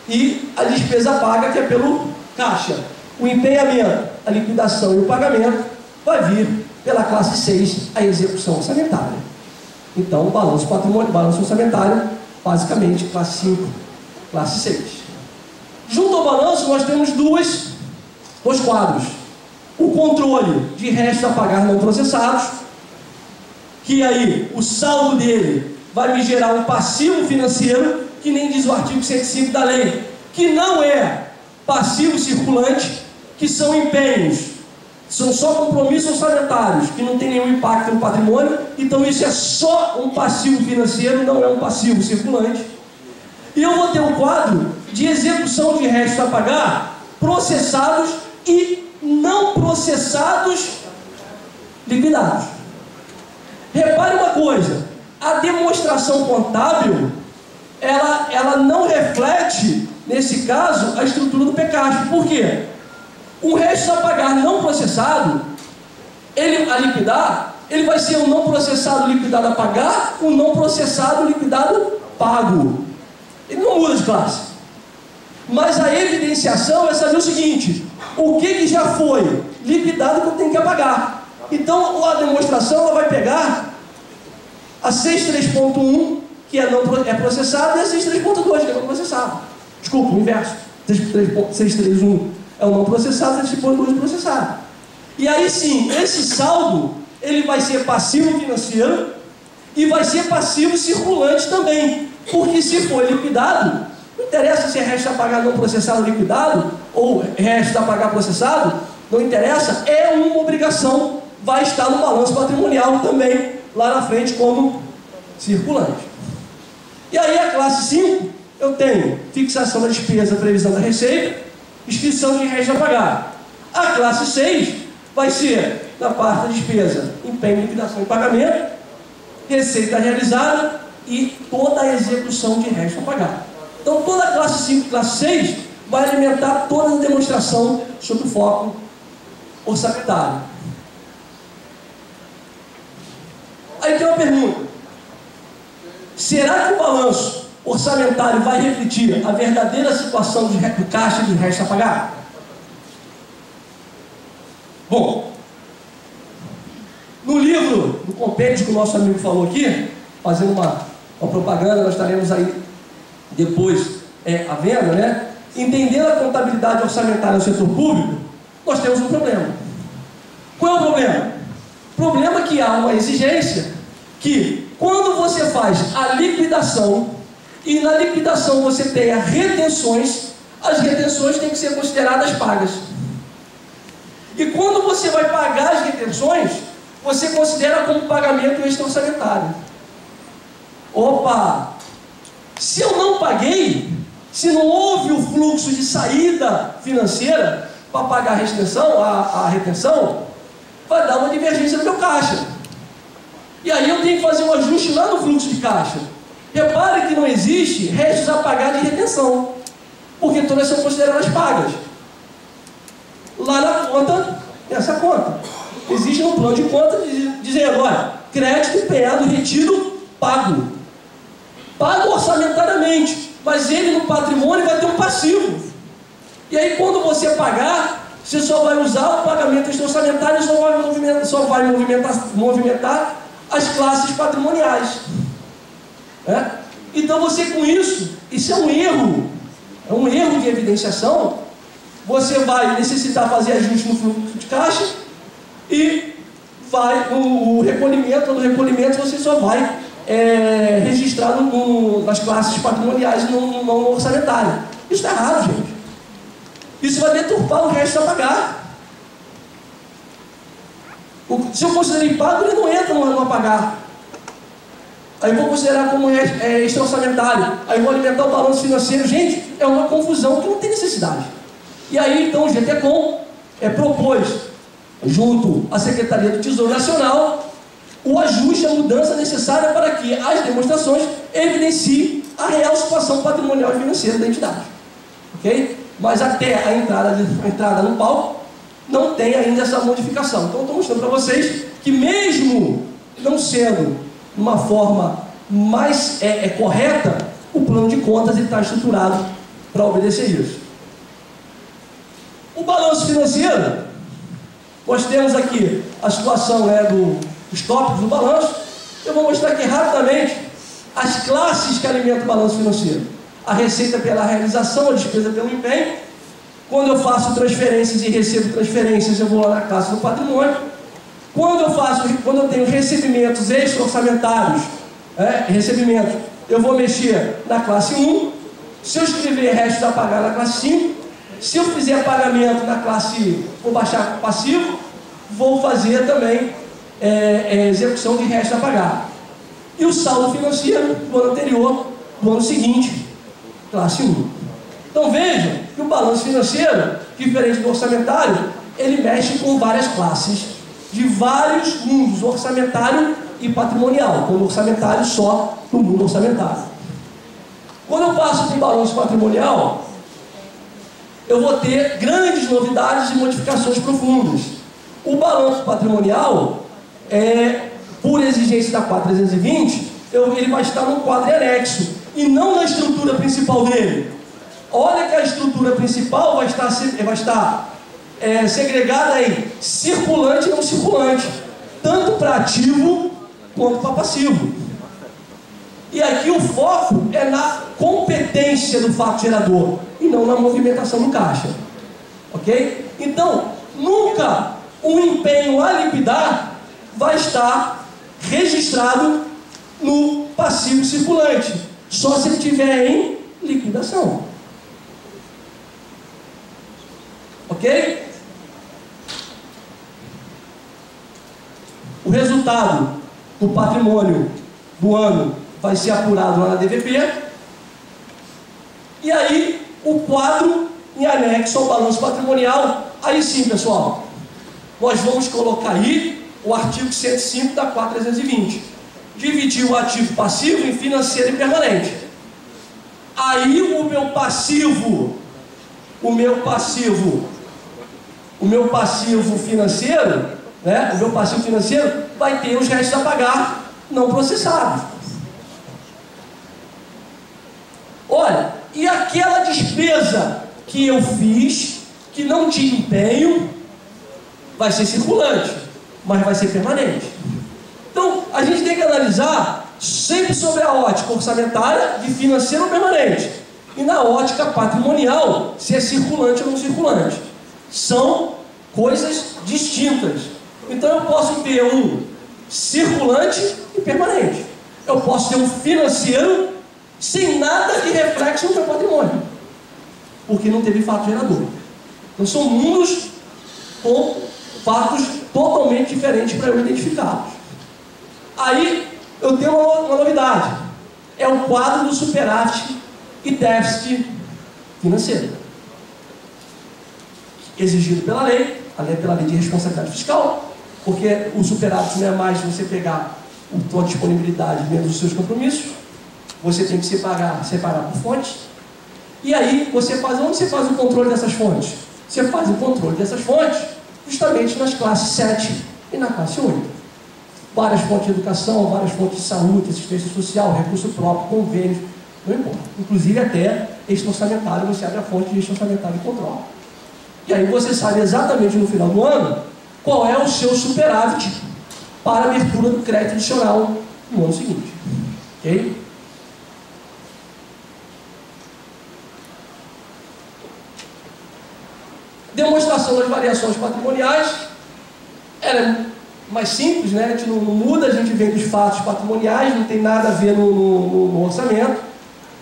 e a despesa paga, que é pelo caixa. O empenhamento, a liquidação e o pagamento vai vir pela classe 6, a execução orçamentária. Então, o balanço patrimonial, balanço orçamentário, basicamente classe 5, classe 6. Junto ao balanço, nós temos dois quadros. O controle de restos a pagar não processados, que aí o saldo dele vai me gerar um passivo financeiro, que nem diz o artigo 105 da lei, que não é passivo circulante, que são empenhos, são só compromissos orçamentários, que não tem nenhum impacto no patrimônio, então isso é só um passivo financeiro, não é um passivo circulante. E eu vou ter um quadro de execução de restos a pagar processados e não processados liquidados. Repare uma coisa, a demonstração contábil, ela não reflete, nesse caso, a estrutura do PECASP. Por quê? Um resto a pagar não processado, a liquidar, ele vai ser um não processado liquidado a pagar, um não processado liquidado pago. Ele não muda de classe. Mas a evidenciação é saber o seguinte: o que já foi liquidado que eu tenho que apagar. Então a demonstração ela vai pegar a 6.3.1, que é processado, e a 6.3.2, que é não processado. Desculpa, o inverso. 6.3.1 é o não processado, 6.3.2 é processado. E aí sim, esse saldo ele vai ser passivo financeiro e vai ser passivo circulante também. Porque se for liquidado, não interessa se é resto a pagar não processado liquidado ou resto a pagar processado, não interessa, é uma obrigação, vai estar no balanço patrimonial também, lá na frente como circulante. E aí a classe 5, eu tenho fixação da despesa, previsão da receita, inscrição de resto a pagar. A classe 6 vai ser, na parte da despesa, empenho, liquidação e pagamento, receita realizada e toda a execução de resto a pagar. Então toda a classe 5 e classe 6 vai alimentar toda a demonstração sobre o foco orçamentário. Aí tem uma pergunta: será que o balanço orçamentário vai refletir a verdadeira situação do caixa de resto a pagar? Bom, no livro, no compêndio que o nosso amigo falou aqui, fazendo uma propaganda, nós estaremos aí depois à venda, né? Entendendo a contabilidade orçamentária no setor público, nós temos um problema. Qual é o problema? O problema é que há uma exigência que, quando você faz a liquidação, e na liquidação você tenha retenções, as retenções têm que ser consideradas pagas. E quando você vai pagar as retenções, você considera como pagamento extra-orçamentário. Opa! Se eu não paguei, se não houve o fluxo de saída financeira para pagar a retenção, vai dar uma divergência no meu caixa. E aí eu tenho que fazer um ajuste lá no fluxo de caixa. Repare que não existe restos a pagar de retenção, porque todas são consideradas pagas. Lá na conta, essa conta. Existe no plano de conta dizendo, olha, crédito empenhado retido pago. Pago orçamentariamente, mas ele no patrimônio vai ter um passivo. E aí quando você pagar, você só vai usar o pagamento extra-orçamentário e só vai movimentar as classes patrimoniais. Então você com isso é um erro de evidenciação. Você vai necessitar fazer ajuste no fluxo de caixa e vai no recolhimento você só vai registrar nas classes patrimoniais e não orçamentário. Isso está errado, gente. Isso vai deturpar o resto a pagar. Se eu considerei pago, ele não entra no a pagar. Aí eu vou considerar como extra-orçamentário. Aí eu vou alimentar o balanço financeiro. Gente, é uma confusão que não tem necessidade. E aí, então, o GTCOM propôs, junto à Secretaria do Tesouro Nacional, o ajuste, a mudança necessária para que as demonstrações evidenciem a real situação patrimonial e financeira da entidade. Ok? Mas até a entrada no palco, não tem ainda essa modificação. Então, eu estou mostrando para vocês que, mesmo não sendo uma forma mais correta, o plano de contas está estruturado para obedecer isso. O balanço financeiro, nós temos aqui a situação dos tópicos do balanço. Eu vou mostrar aqui rapidamente as classes que alimentam o balanço financeiro. a receita pela realização, a despesa pelo empenho. Quando eu faço transferências e recebo transferências, eu vou lá na classe do patrimônio. Quando eu tenho recebimentos extra-orçamentários, eu vou mexer na classe 1. Se eu escrever resto a pagar na classe 5, se eu fizer pagamento na classe, vou baixar o passivo, vou fazer também execução de resto a pagar. E o saldo financeiro do ano anterior, do ano seguinte, classe 1. Então vejam que o balanço financeiro, diferente do orçamentário, ele mexe com várias classes, de vários mundos, orçamentário e patrimonial, como orçamentário só no mundo orçamentário. Quando eu passo para o balanço patrimonial, eu vou ter grandes novidades e modificações profundas. O balanço patrimonial, por exigência da 4320, ele vai estar no quadro anexo e não na estrutura principal dele. Olha que a estrutura principal vai estar segregada em circulante e não circulante, tanto para ativo quanto para passivo. E aqui o foco é na competência do fato gerador e não na movimentação do caixa. Ok? Então, nunca um empenho a liquidar vai estar registrado no passivo circulante, só se ele estiver em liquidação. Ok? O resultado do patrimônio do ano vai ser apurado lá na DVP. E aí, o quadro em anexo ao balanço patrimonial, aí sim, pessoal, nós vamos colocar aí o artigo 105 da 4320. Dividir o ativo passivo em financeiro e permanente. Aí o meu passivo financeiro, né? O meu passivo financeiro vai ter os restos a pagar não processados. Olha, e aquela despesa que eu fiz, que não tinha empenho, vai ser circulante, mas vai ser permanente. Então, a gente tem que analisar sempre sobre a ótica orçamentária de financeiro ou permanente. E na ótica patrimonial, se é circulante ou não circulante. São coisas distintas. Então eu posso ter um circulante e permanente. Eu posso ter um financeiro sem nada de reflexo no meu patrimônio, porque não teve fato gerador. Então são mundos com fatos totalmente diferentes para eu identificá-los. Aí eu tenho uma novidade. É o quadro do superávit e déficit financeiro, exigido pela lei, pela lei de responsabilidade fiscal, porque o superávit não é mais você pegar a sua disponibilidade menos os seus compromissos, você tem que separar por fontes, e aí onde você faz o controle dessas fontes? Você faz o controle dessas fontes justamente nas classes 7 e na classe 8. Várias fontes de educação, várias fontes de saúde, assistência social, recurso próprio, convênios, não importa. Inclusive até extra-orçamentário, você abre a fonte de extra-orçamentário e controla. E aí você sabe exatamente no final do ano qual é o seu superávit para a abertura do crédito adicional no ano seguinte. Ok? Demonstração das variações patrimoniais. Ela é mais simples, né? A gente não muda, a gente vem dos fatos patrimoniais, não tem nada a ver no orçamento.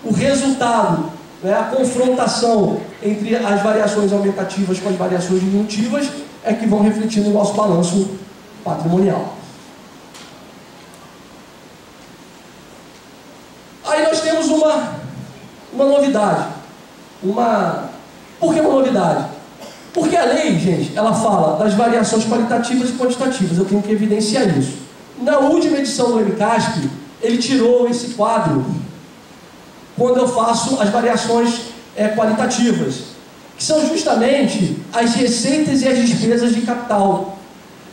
O resultado, né, a confrontação entre as variações aumentativas com as variações diminutivas é que vão refletir no nosso balanço patrimonial. Aí nós temos uma novidade. Por que uma novidade? Porque a lei, gente, ela fala das variações qualitativas e quantitativas. Eu tenho que evidenciar isso. Na última edição do MCASP, ele tirou esse quadro quando eu faço as variações qualitativas, que são justamente as receitas e as despesas de capital.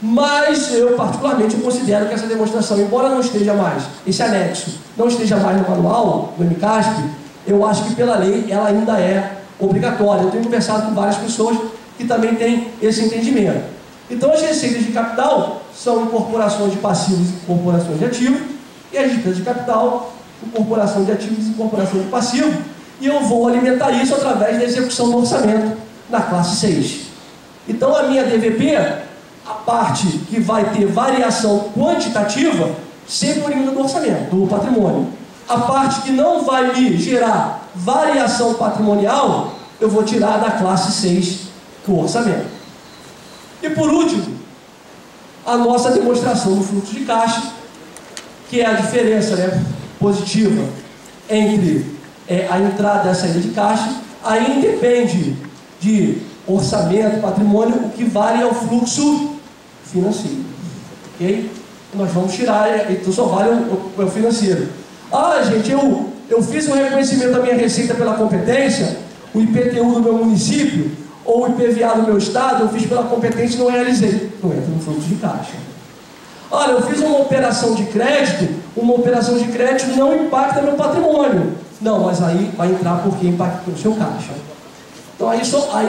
Mas eu, particularmente, considero que essa demonstração, embora não esteja mais, esse anexo, não esteja mais no manual do MCASP, eu acho que pela lei ela ainda é obrigatória. Eu tenho conversado com várias pessoas que também têm esse entendimento. Então, as receitas de capital são incorporações de passivos e incorporações de ativos, e as despesas de capital, incorporação de ativos e incorporação de passivo. e eu vou alimentar isso através da execução do orçamento na classe 6. Então, a minha DVP, a parte que vai ter variação quantitativa, sempre oriunda do orçamento, do patrimônio. A parte que não vai me gerar variação patrimonial, eu vou tirar da classe 6 do orçamento. E por último, a nossa demonstração do fluxo de caixa, que é a diferença, né, positiva entre a entrada e a saída de caixa. Aí depende de orçamento, patrimônio, o que vale é o fluxo financeiro. Ok? Nós vamos tirar, então só vale o financeiro. Ah, gente, eu fiz um reconhecimento da minha receita pela competência, o IPTU do meu município, ou o IPVA do meu estado, eu fiz pela competência e não realizei. Não entra no fluxo de caixa. Olha, eu fiz uma operação de crédito não impacta meu patrimônio. Não, mas aí vai entrar porque impacta o seu caixa. Então aí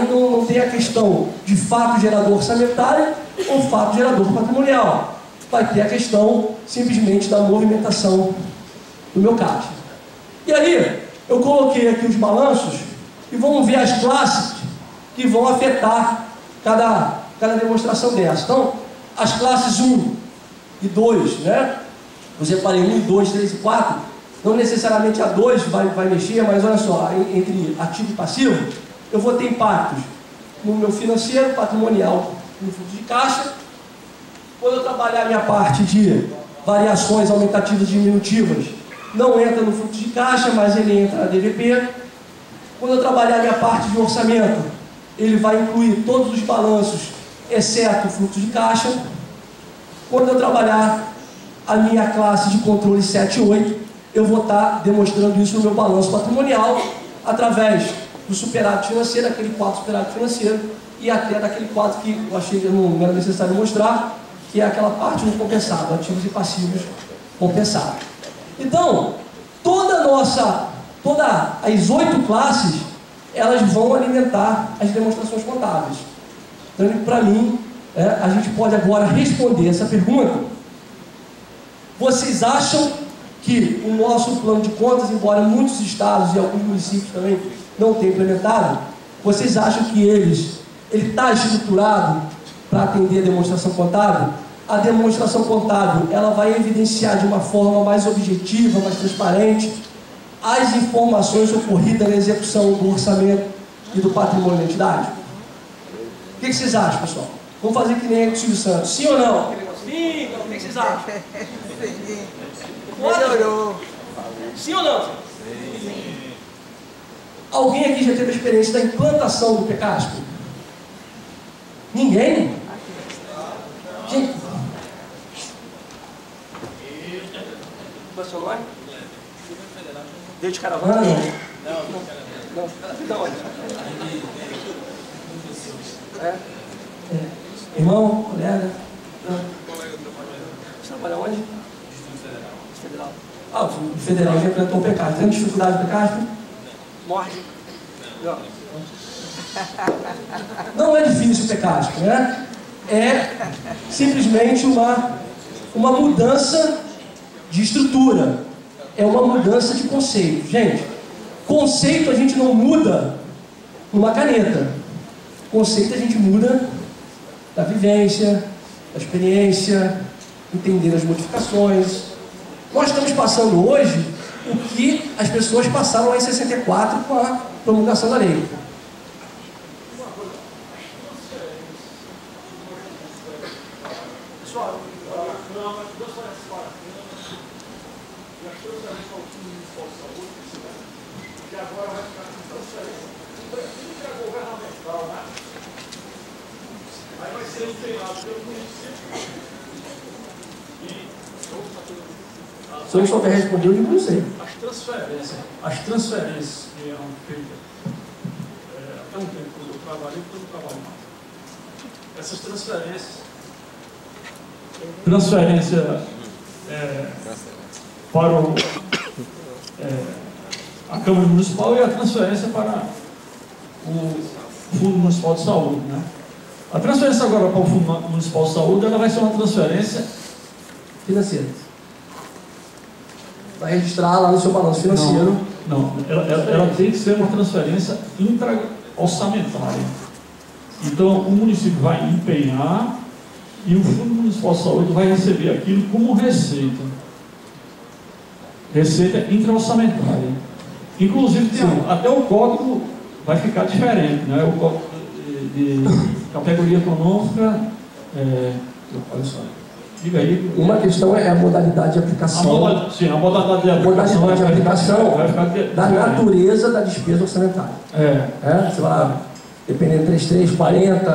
não tem a questão de fato gerador orçamentário ou fato gerador patrimonial. Vai ter a questão simplesmente da movimentação do meu caixa. E aí, eu coloquei aqui os balanços e vamos ver as classes que vão afetar cada demonstração dessa. Então, as classes 1 e 2, né? Eu separei 1, 2, 3 e 4. Não necessariamente a 2 vai mexer, mas olha só, entre ativo e passivo, eu vou ter impactos no meu financeiro, patrimonial, no fluxo de caixa. Quando eu trabalhar a minha parte de variações aumentativas e diminutivas, não entra no fluxo de caixa, mas ele entra na DVP. Quando eu trabalhar a minha parte de orçamento, ele vai incluir todos os balanços, exceto o fluxo de caixa. Quando eu trabalhar a minha classe de controle 7 e 8, eu vou estar demonstrando isso no meu balanço patrimonial, através do superávit financeiro, aquele quadro superávit financeiro, e até daquele quadro que eu achei que não era necessário mostrar, que é aquela parte não compensada, ativos e passivos compensados. Então, todas as 8 classes, elas vão alimentar as demonstrações contábeis. Então, para mim, a gente pode agora responder essa pergunta. Vocês acham que o nosso plano de contas, embora muitos estados e alguns municípios também não tenham implementado, vocês acham que ele está estruturado para atender a demonstração contábil? A demonstração contábil, ela vai evidenciar de uma forma mais objetiva, mais transparente, as informações ocorridas na execução do orçamento e do patrimônio da entidade? O que vocês acham, pessoal? Vamos fazer que nem o Silvio Santos. Sim ou não? Sim, o que vocês acham? Sim. Melhorou. Sim ou não? Sim. Alguém aqui já teve a experiência da implantação do PCASP? Ninguém? Gente. Qual é o seu nome? Veio de caravana? Não. Da onde? Irmão, colega? Você trabalha onde? Federal. O federal já implantou o PCASP. Tem dificuldade do PCASP? Morde. Não é difícil o PCASP, né? É simplesmente uma mudança de estrutura. É uma mudança de conceito. Gente, conceito a gente não muda numa caneta. Conceito a gente muda da vivência, da experiência, entendendo as modificações. Nós estamos passando hoje o que as pessoas passaram lá em 64 com a promulgação da lei. Pessoal, que agora vai ficar com transferência. Tudo que é governamental, né? Aí vai ser integrado pelo município. Se eu não souber responder, eu digo não sei. As transferências que eram feitas até um tempo quando eu trabalhei, quando eu trabalho mais. Essas transferência para a Câmara Municipal e a transferência para o Fundo Municipal de Saúde, né? A transferência agora para o Fundo Municipal de Saúde, ela vai ser uma transferência financeira. vai registrar lá no seu balanço financeiro. Não, ela tem que ser uma transferência intra-orçamentária. Então, o município vai empenhar e o Fundo Municipal de Saúde vai receber aquilo como receita. Receita intra-orçamentária. Inclusive, até o código vai ficar diferente, né? O código de categoria econômica. Olha só. Diga aí. Uma questão é a modalidade de aplicação. Sim, a modalidade de aplicação. Modalidade de aplicação da diferente. natureza da despesa orçamentária. Você vai lá, dependendo de 3340,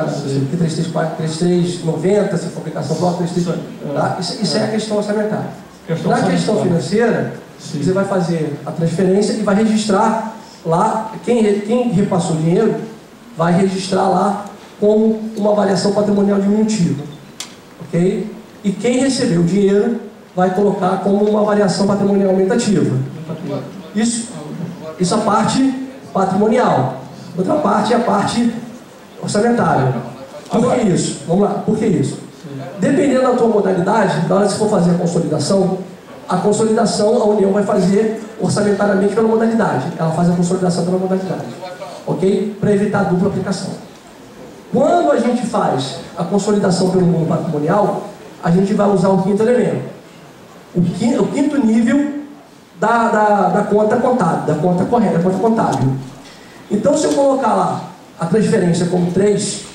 3390, se for aplicação própria, 33, tá? Isso é a questão orçamentária. Na questão financeira, você vai fazer a transferência e vai registrar lá, quem repassou o dinheiro, vai registrar lá como uma variação patrimonial diminutiva. Ok? E quem recebeu o dinheiro vai colocar como uma variação patrimonial aumentativa. Isso é a parte patrimonial. Outra parte é a parte orçamentária. Por que isso? Vamos lá, por que isso? Dependendo da tua modalidade, na hora que você for fazer a consolidação a União vai fazer orçamentariamente pela modalidade. Ela faz a consolidação pela modalidade. Ok? Para evitar dupla aplicação. Quando a gente faz a consolidação pelo mundo patrimonial, a gente vai usar o quinto elemento. O quinto nível da conta contábil, da conta correta, da conta contábil. Então, se eu colocar lá a transferência como 3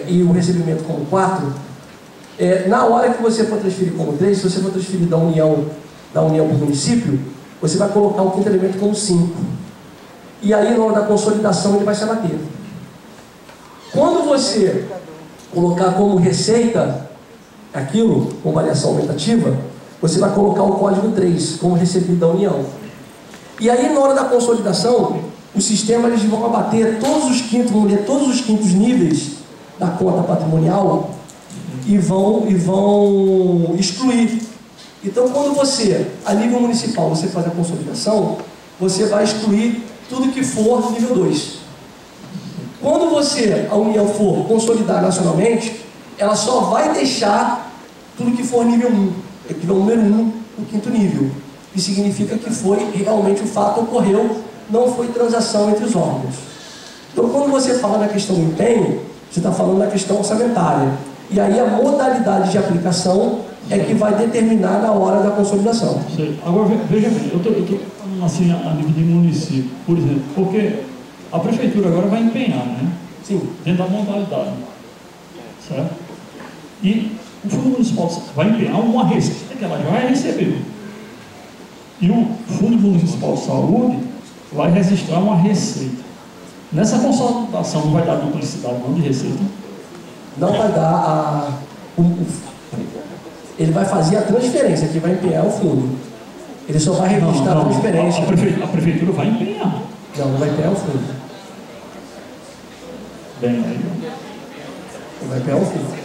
e o recebimento como 4, na hora que você for transferir como 3, se você for transferir da União para o município, você vai colocar o quinto elemento como 5. E aí, na hora da consolidação, ele vai se abater. Quando você colocar como receita aquilo, com variação aumentativa, você vai colocar o código 3 como recebido da União. E aí, na hora da consolidação, o sistema eles vão abater todos os quintos níveis da conta patrimonial e vão excluir. Então, quando você, a nível municipal, você faz a consolidação, você vai excluir tudo que for nível 2. Quando a União for consolidar nacionalmente, ela só vai deixar tudo que for nível 1, que é o número 1, o quinto nível. Que significa que foi realmente o fato ocorreu, não foi transação entre os órgãos. Então, quando você fala na questão do empenho, você está falando da questão orçamentária. E aí a modalidade de aplicação é que vai determinar na hora da consolidação. Sei. Agora, veja bem, eu estou falando assim a nível de município, por exemplo, porque a prefeitura agora vai empenhar, né? Sim. Dentro da modalidade. Certo? E o Fundo Municipal vai empenhar uma receita que ela já vai receber. E o Fundo Municipal de Saúde vai registrar uma receita. Nessa consolidação não vai dar duplicidade não de receita? Não vai dar ele vai fazer a transferência, que vai empenhar o fundo. Ele só vai registrar a transferência. A prefeitura vai empenhar. Não vai empenhar o fundo. Bem, aí. Ele vai empenhar o fundo.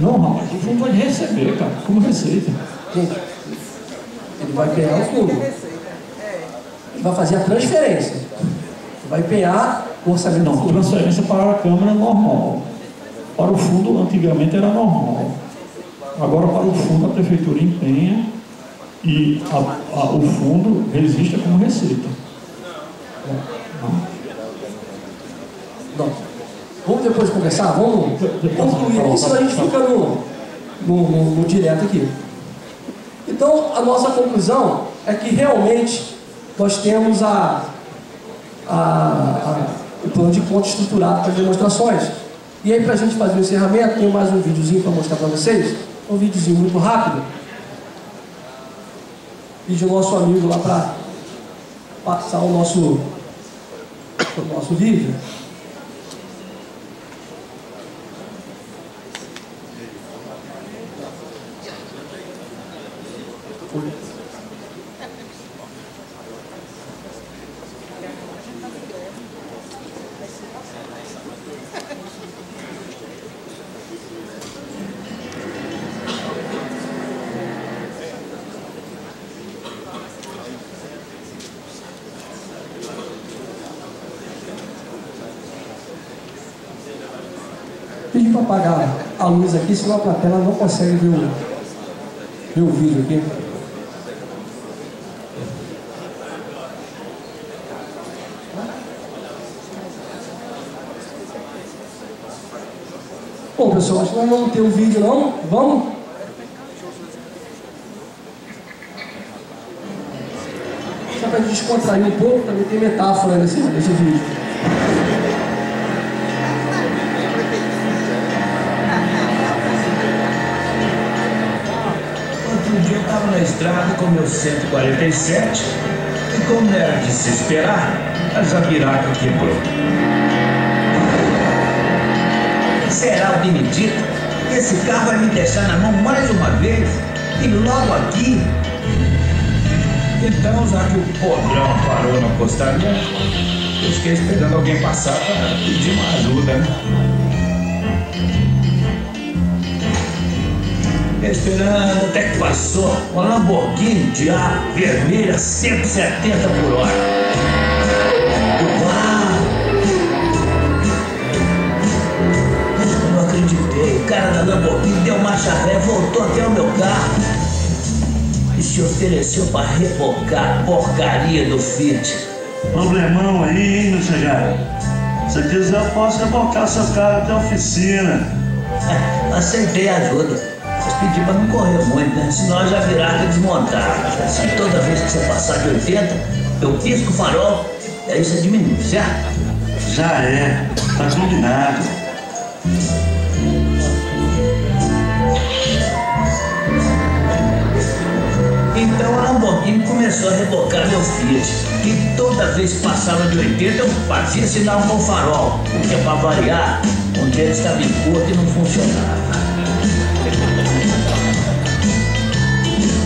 Não, rapaz, o fundo vai receber, cara, como receita. Gente, ele vai empenhar o fundo. Ele vai fazer a transferência. Ele vai empenhar o orçamento do fundo. Não, transferência para a Câmara é normal. Para o fundo, antigamente era normal. Agora, para o fundo, a prefeitura empenha e o fundo registra como receita. Não. Vamos depois conversar? Vamos concluir aqui, senão a gente fica no direto aqui. Então, a nossa conclusão é que realmente nós temos o plano de conta estruturado para as demonstrações. E aí, para a gente fazer o encerramento, tem mais um videozinho para mostrar para vocês. Um videozinho muito rápido. Vídeo do nosso amigo lá para passar o nosso vídeo. Pedi para apagar a luz aqui, senão a plateia não consegue ver o vídeo aqui. Bom, pessoal, acho que nós vamos ter um vídeo, não? Vamos? Só para descontrair um pouco, também tem metáfora nesse vídeo. Outro dia eu estava na estrada com meu 147 e, como era de se esperar, a Zabiraca quebrou. Será o Benedito? Esse carro vai me deixar na mão mais uma vez e logo aqui. Então, já que o podrão parou no acostamento, eu fiquei esperando alguém passar para pedir uma ajuda, né? Esperando até que passou uma Lamborghini Diabo vermelha 170 por hora. Uau! Eu não acreditei. O cara da Lamborghini deu marcha ré, voltou até o meu carro e se ofereceu para rebocar a porcaria do Fiat. Problemão aí, hein, meu chegado? Se quiser, eu posso rebocar seu carro até a oficina. Aceitei a ajuda. Mas pedi para não correr muito, né? Senão eu já virar desmontar. Assim, toda vez que você passar de 80, eu pisco o farol, e aí você diminui, certo? Já é, tá combinado. Então a Lamborghini começou a rebocar meu Fiat. E toda vez que passava de 80, eu fazia sinal com o farol. Porque para variar, um dia ele estava em curto e não funcionava.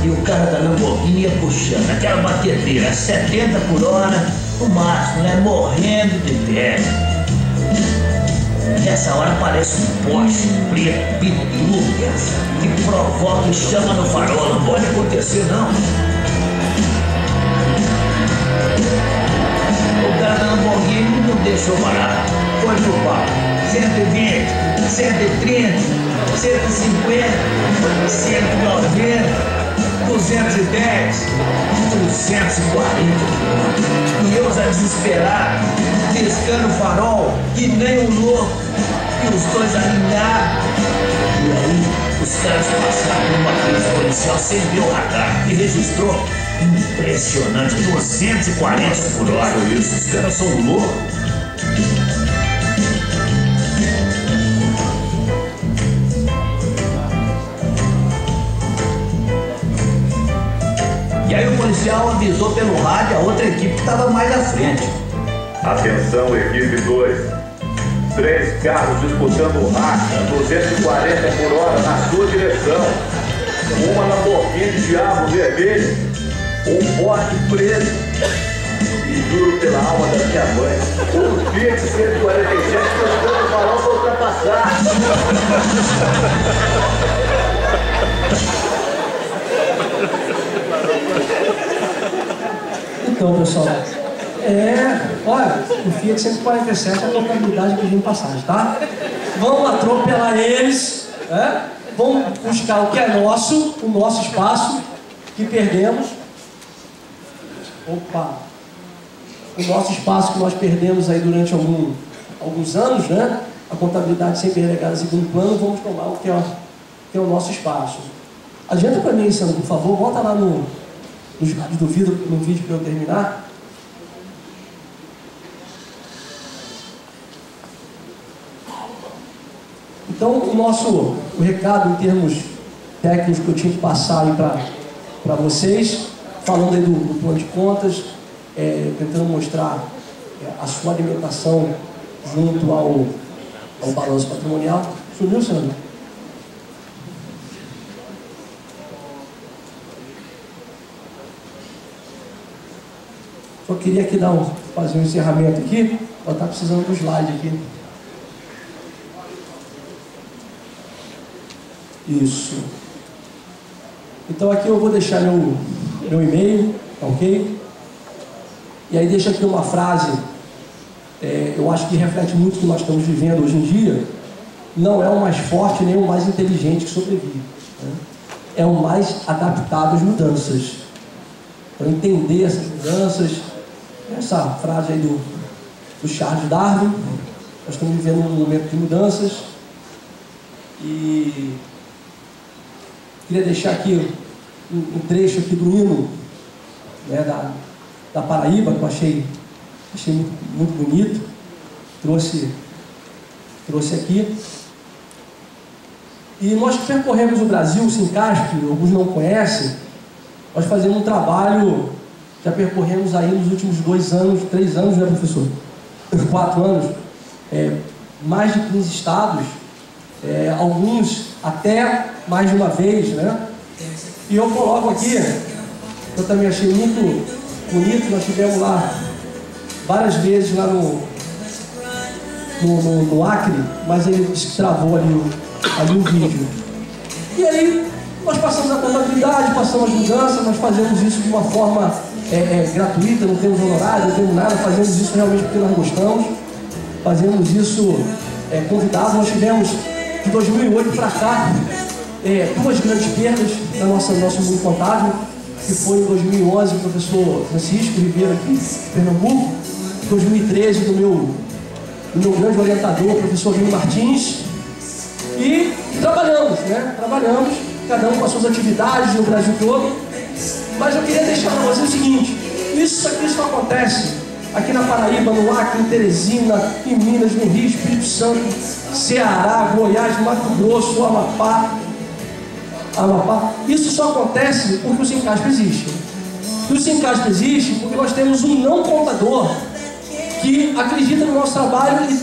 E o cara da Lamborghini ia puxando aquela batedeira a 70 por hora, no máximo, né? Morrendo de tédio. Nessa hora aparece um Porsche preto, pitudo, que provoca e chama no farol. Não pode acontecer, não. O cara da Lamborghini não deixou parar. Foi pro pau. 120, 130, 150, 190... 210, 240. E eu já desesperado, piscando o farol, que nem um louco, e os dois alinhados. E aí, os caras passaram por uma polícia policial sem ver o radar e registrou impressionante, 240 por hora. Isso, os caras são loucos. E aí o policial avisou pelo rádio a outra equipe que estava mais à frente. Atenção, equipe 2. 3 carros disputando o racha, 240 por hora na sua direção. Uma Lamborghini Diabo vermelho, um Porsche preto. E juro pela alma da minha mãe, o Fiat 147 tocando o farol para ultrapassar. Então, pessoal, olha, o Fiat 147 é a contabilidade que vem passagem, tá? Vamos atropelar eles, né? Vamos buscar o que é nosso, o nosso espaço que perdemos. Opa! O nosso espaço que nós perdemos aí durante alguns anos, né? A contabilidade sempre relegada a segundo plano, vamos tomar o que é o nosso espaço. Adianta para mim, Sandro, por favor, volta lá no vídeo para eu terminar. Então, o recado em termos técnicos que eu tinha que passar aí para vocês, falando aí do plano de contas, tentando mostrar a sua alimentação junto ao balanço patrimonial. Sumiu, Sandro? Só queria aqui fazer um encerramento aqui. Ela está precisando do slide aqui. Isso. Então aqui eu vou deixar meu e-mail, ok? E aí deixa aqui uma frase, eu acho que reflete muito o que nós estamos vivendo hoje em dia. Não é o mais forte nem o mais inteligente que sobrevive, né? É o mais adaptado às mudanças. para entender essas mudanças. Essa frase aí do Charles Darwin, nós estamos vivendo um momento de mudanças e queria deixar aqui um trecho aqui do hino, né, da Paraíba, que eu achei muito bonito, trouxe aqui. E nós que percorremos o Brasil, o Sincasp, alguns não conhecem, nós fazemos um trabalho, já percorremos aí nos últimos 2 anos, 3 anos, né, professor? 4 anos, mais de 15 estados, alguns até mais de uma vez, né? E eu coloco aqui, eu também achei muito bonito, nós tivemos lá várias vezes lá no Acre, mas ele travou ali o vídeo. E aí nós passamos a contabilidade, passamos as mudanças, nós fazemos isso de uma forma gratuita, não temos honorário, não temos nada, fazemos isso realmente porque nós gostamos, fazemos isso convidados. Nós tivemos de 2008 para cá 2 grandes perdas na nosso mundo contábil, que foi em 2011 o professor Francisco Ribeiro aqui de Pernambuco, em 2013 do meu grande orientador, o professor Lino Martins, e trabalhamos, cada um com as suas atividades no Brasil todo. Mas eu queria deixar para vocês o seguinte: isso aqui só acontece aqui na Paraíba, no Acre, em Teresina, em Minas, no Rio, Espírito Santo, Ceará, Goiás, Mato Grosso, Amapá. Isso só acontece porque o Sincasp existe. E o Sincasp existe porque nós temos um não contador que acredita no nosso trabalho e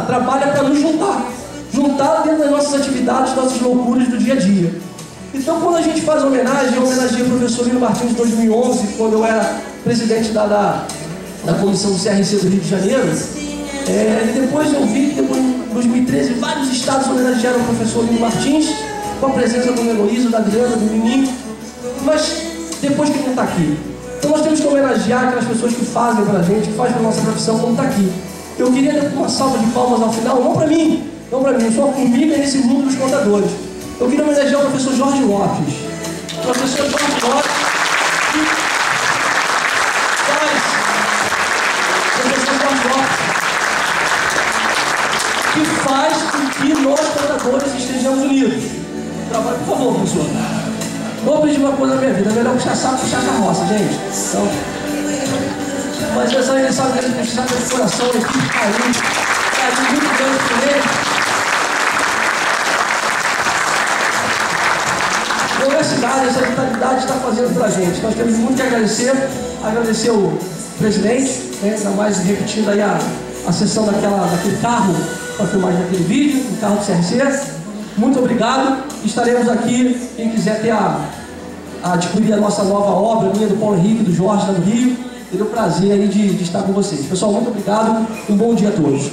trabalha para nos juntar dentro das nossas atividades, nossas loucuras do dia a dia. Então, quando a gente faz homenagem, eu homenageei o professor Lino Martins em 2011, quando eu era presidente da comissão do CRC do Rio de Janeiro. E depois eu vi que depois, em 2013, vários estados homenagearam o professor Lino Martins, com a presença do Heloísio, da Adriana, do Mininho, mas depois que ele não está aqui. Então nós temos que homenagear aquelas pessoas que fazem para a gente, que fazem para a nossa profissão, como está aqui. Eu queria dar uma salva de palmas ao final, não para mim, só comigo nesse mundo dos contadores. Eu queria homenagear o professor Jorge Lopes. O professor Jorge Lopes, que faz com que nós, contadores, estejamos unidos. Trabalho, por favor, professor. Vou pedir uma coisa na minha vida, é melhor puxar saco, puxar carroça, gente. Então, mas essa aí, sabe, puxar de coração, a equipe carinho muito grande por ele. A universidade, essa vitalidade está fazendo para a gente. Nós temos muito que agradecer o presidente, ainda mais repetindo aí a sessão daquele carro para filmagem daquele vídeo, o carro do CRC. Muito obrigado, estaremos aqui, quem quiser ter adquirir a nossa nova obra, minha, do Paulo Henrique, do Jorge, lá do Rio, terei o prazer aí de estar com vocês. Pessoal, muito obrigado, um bom dia a todos.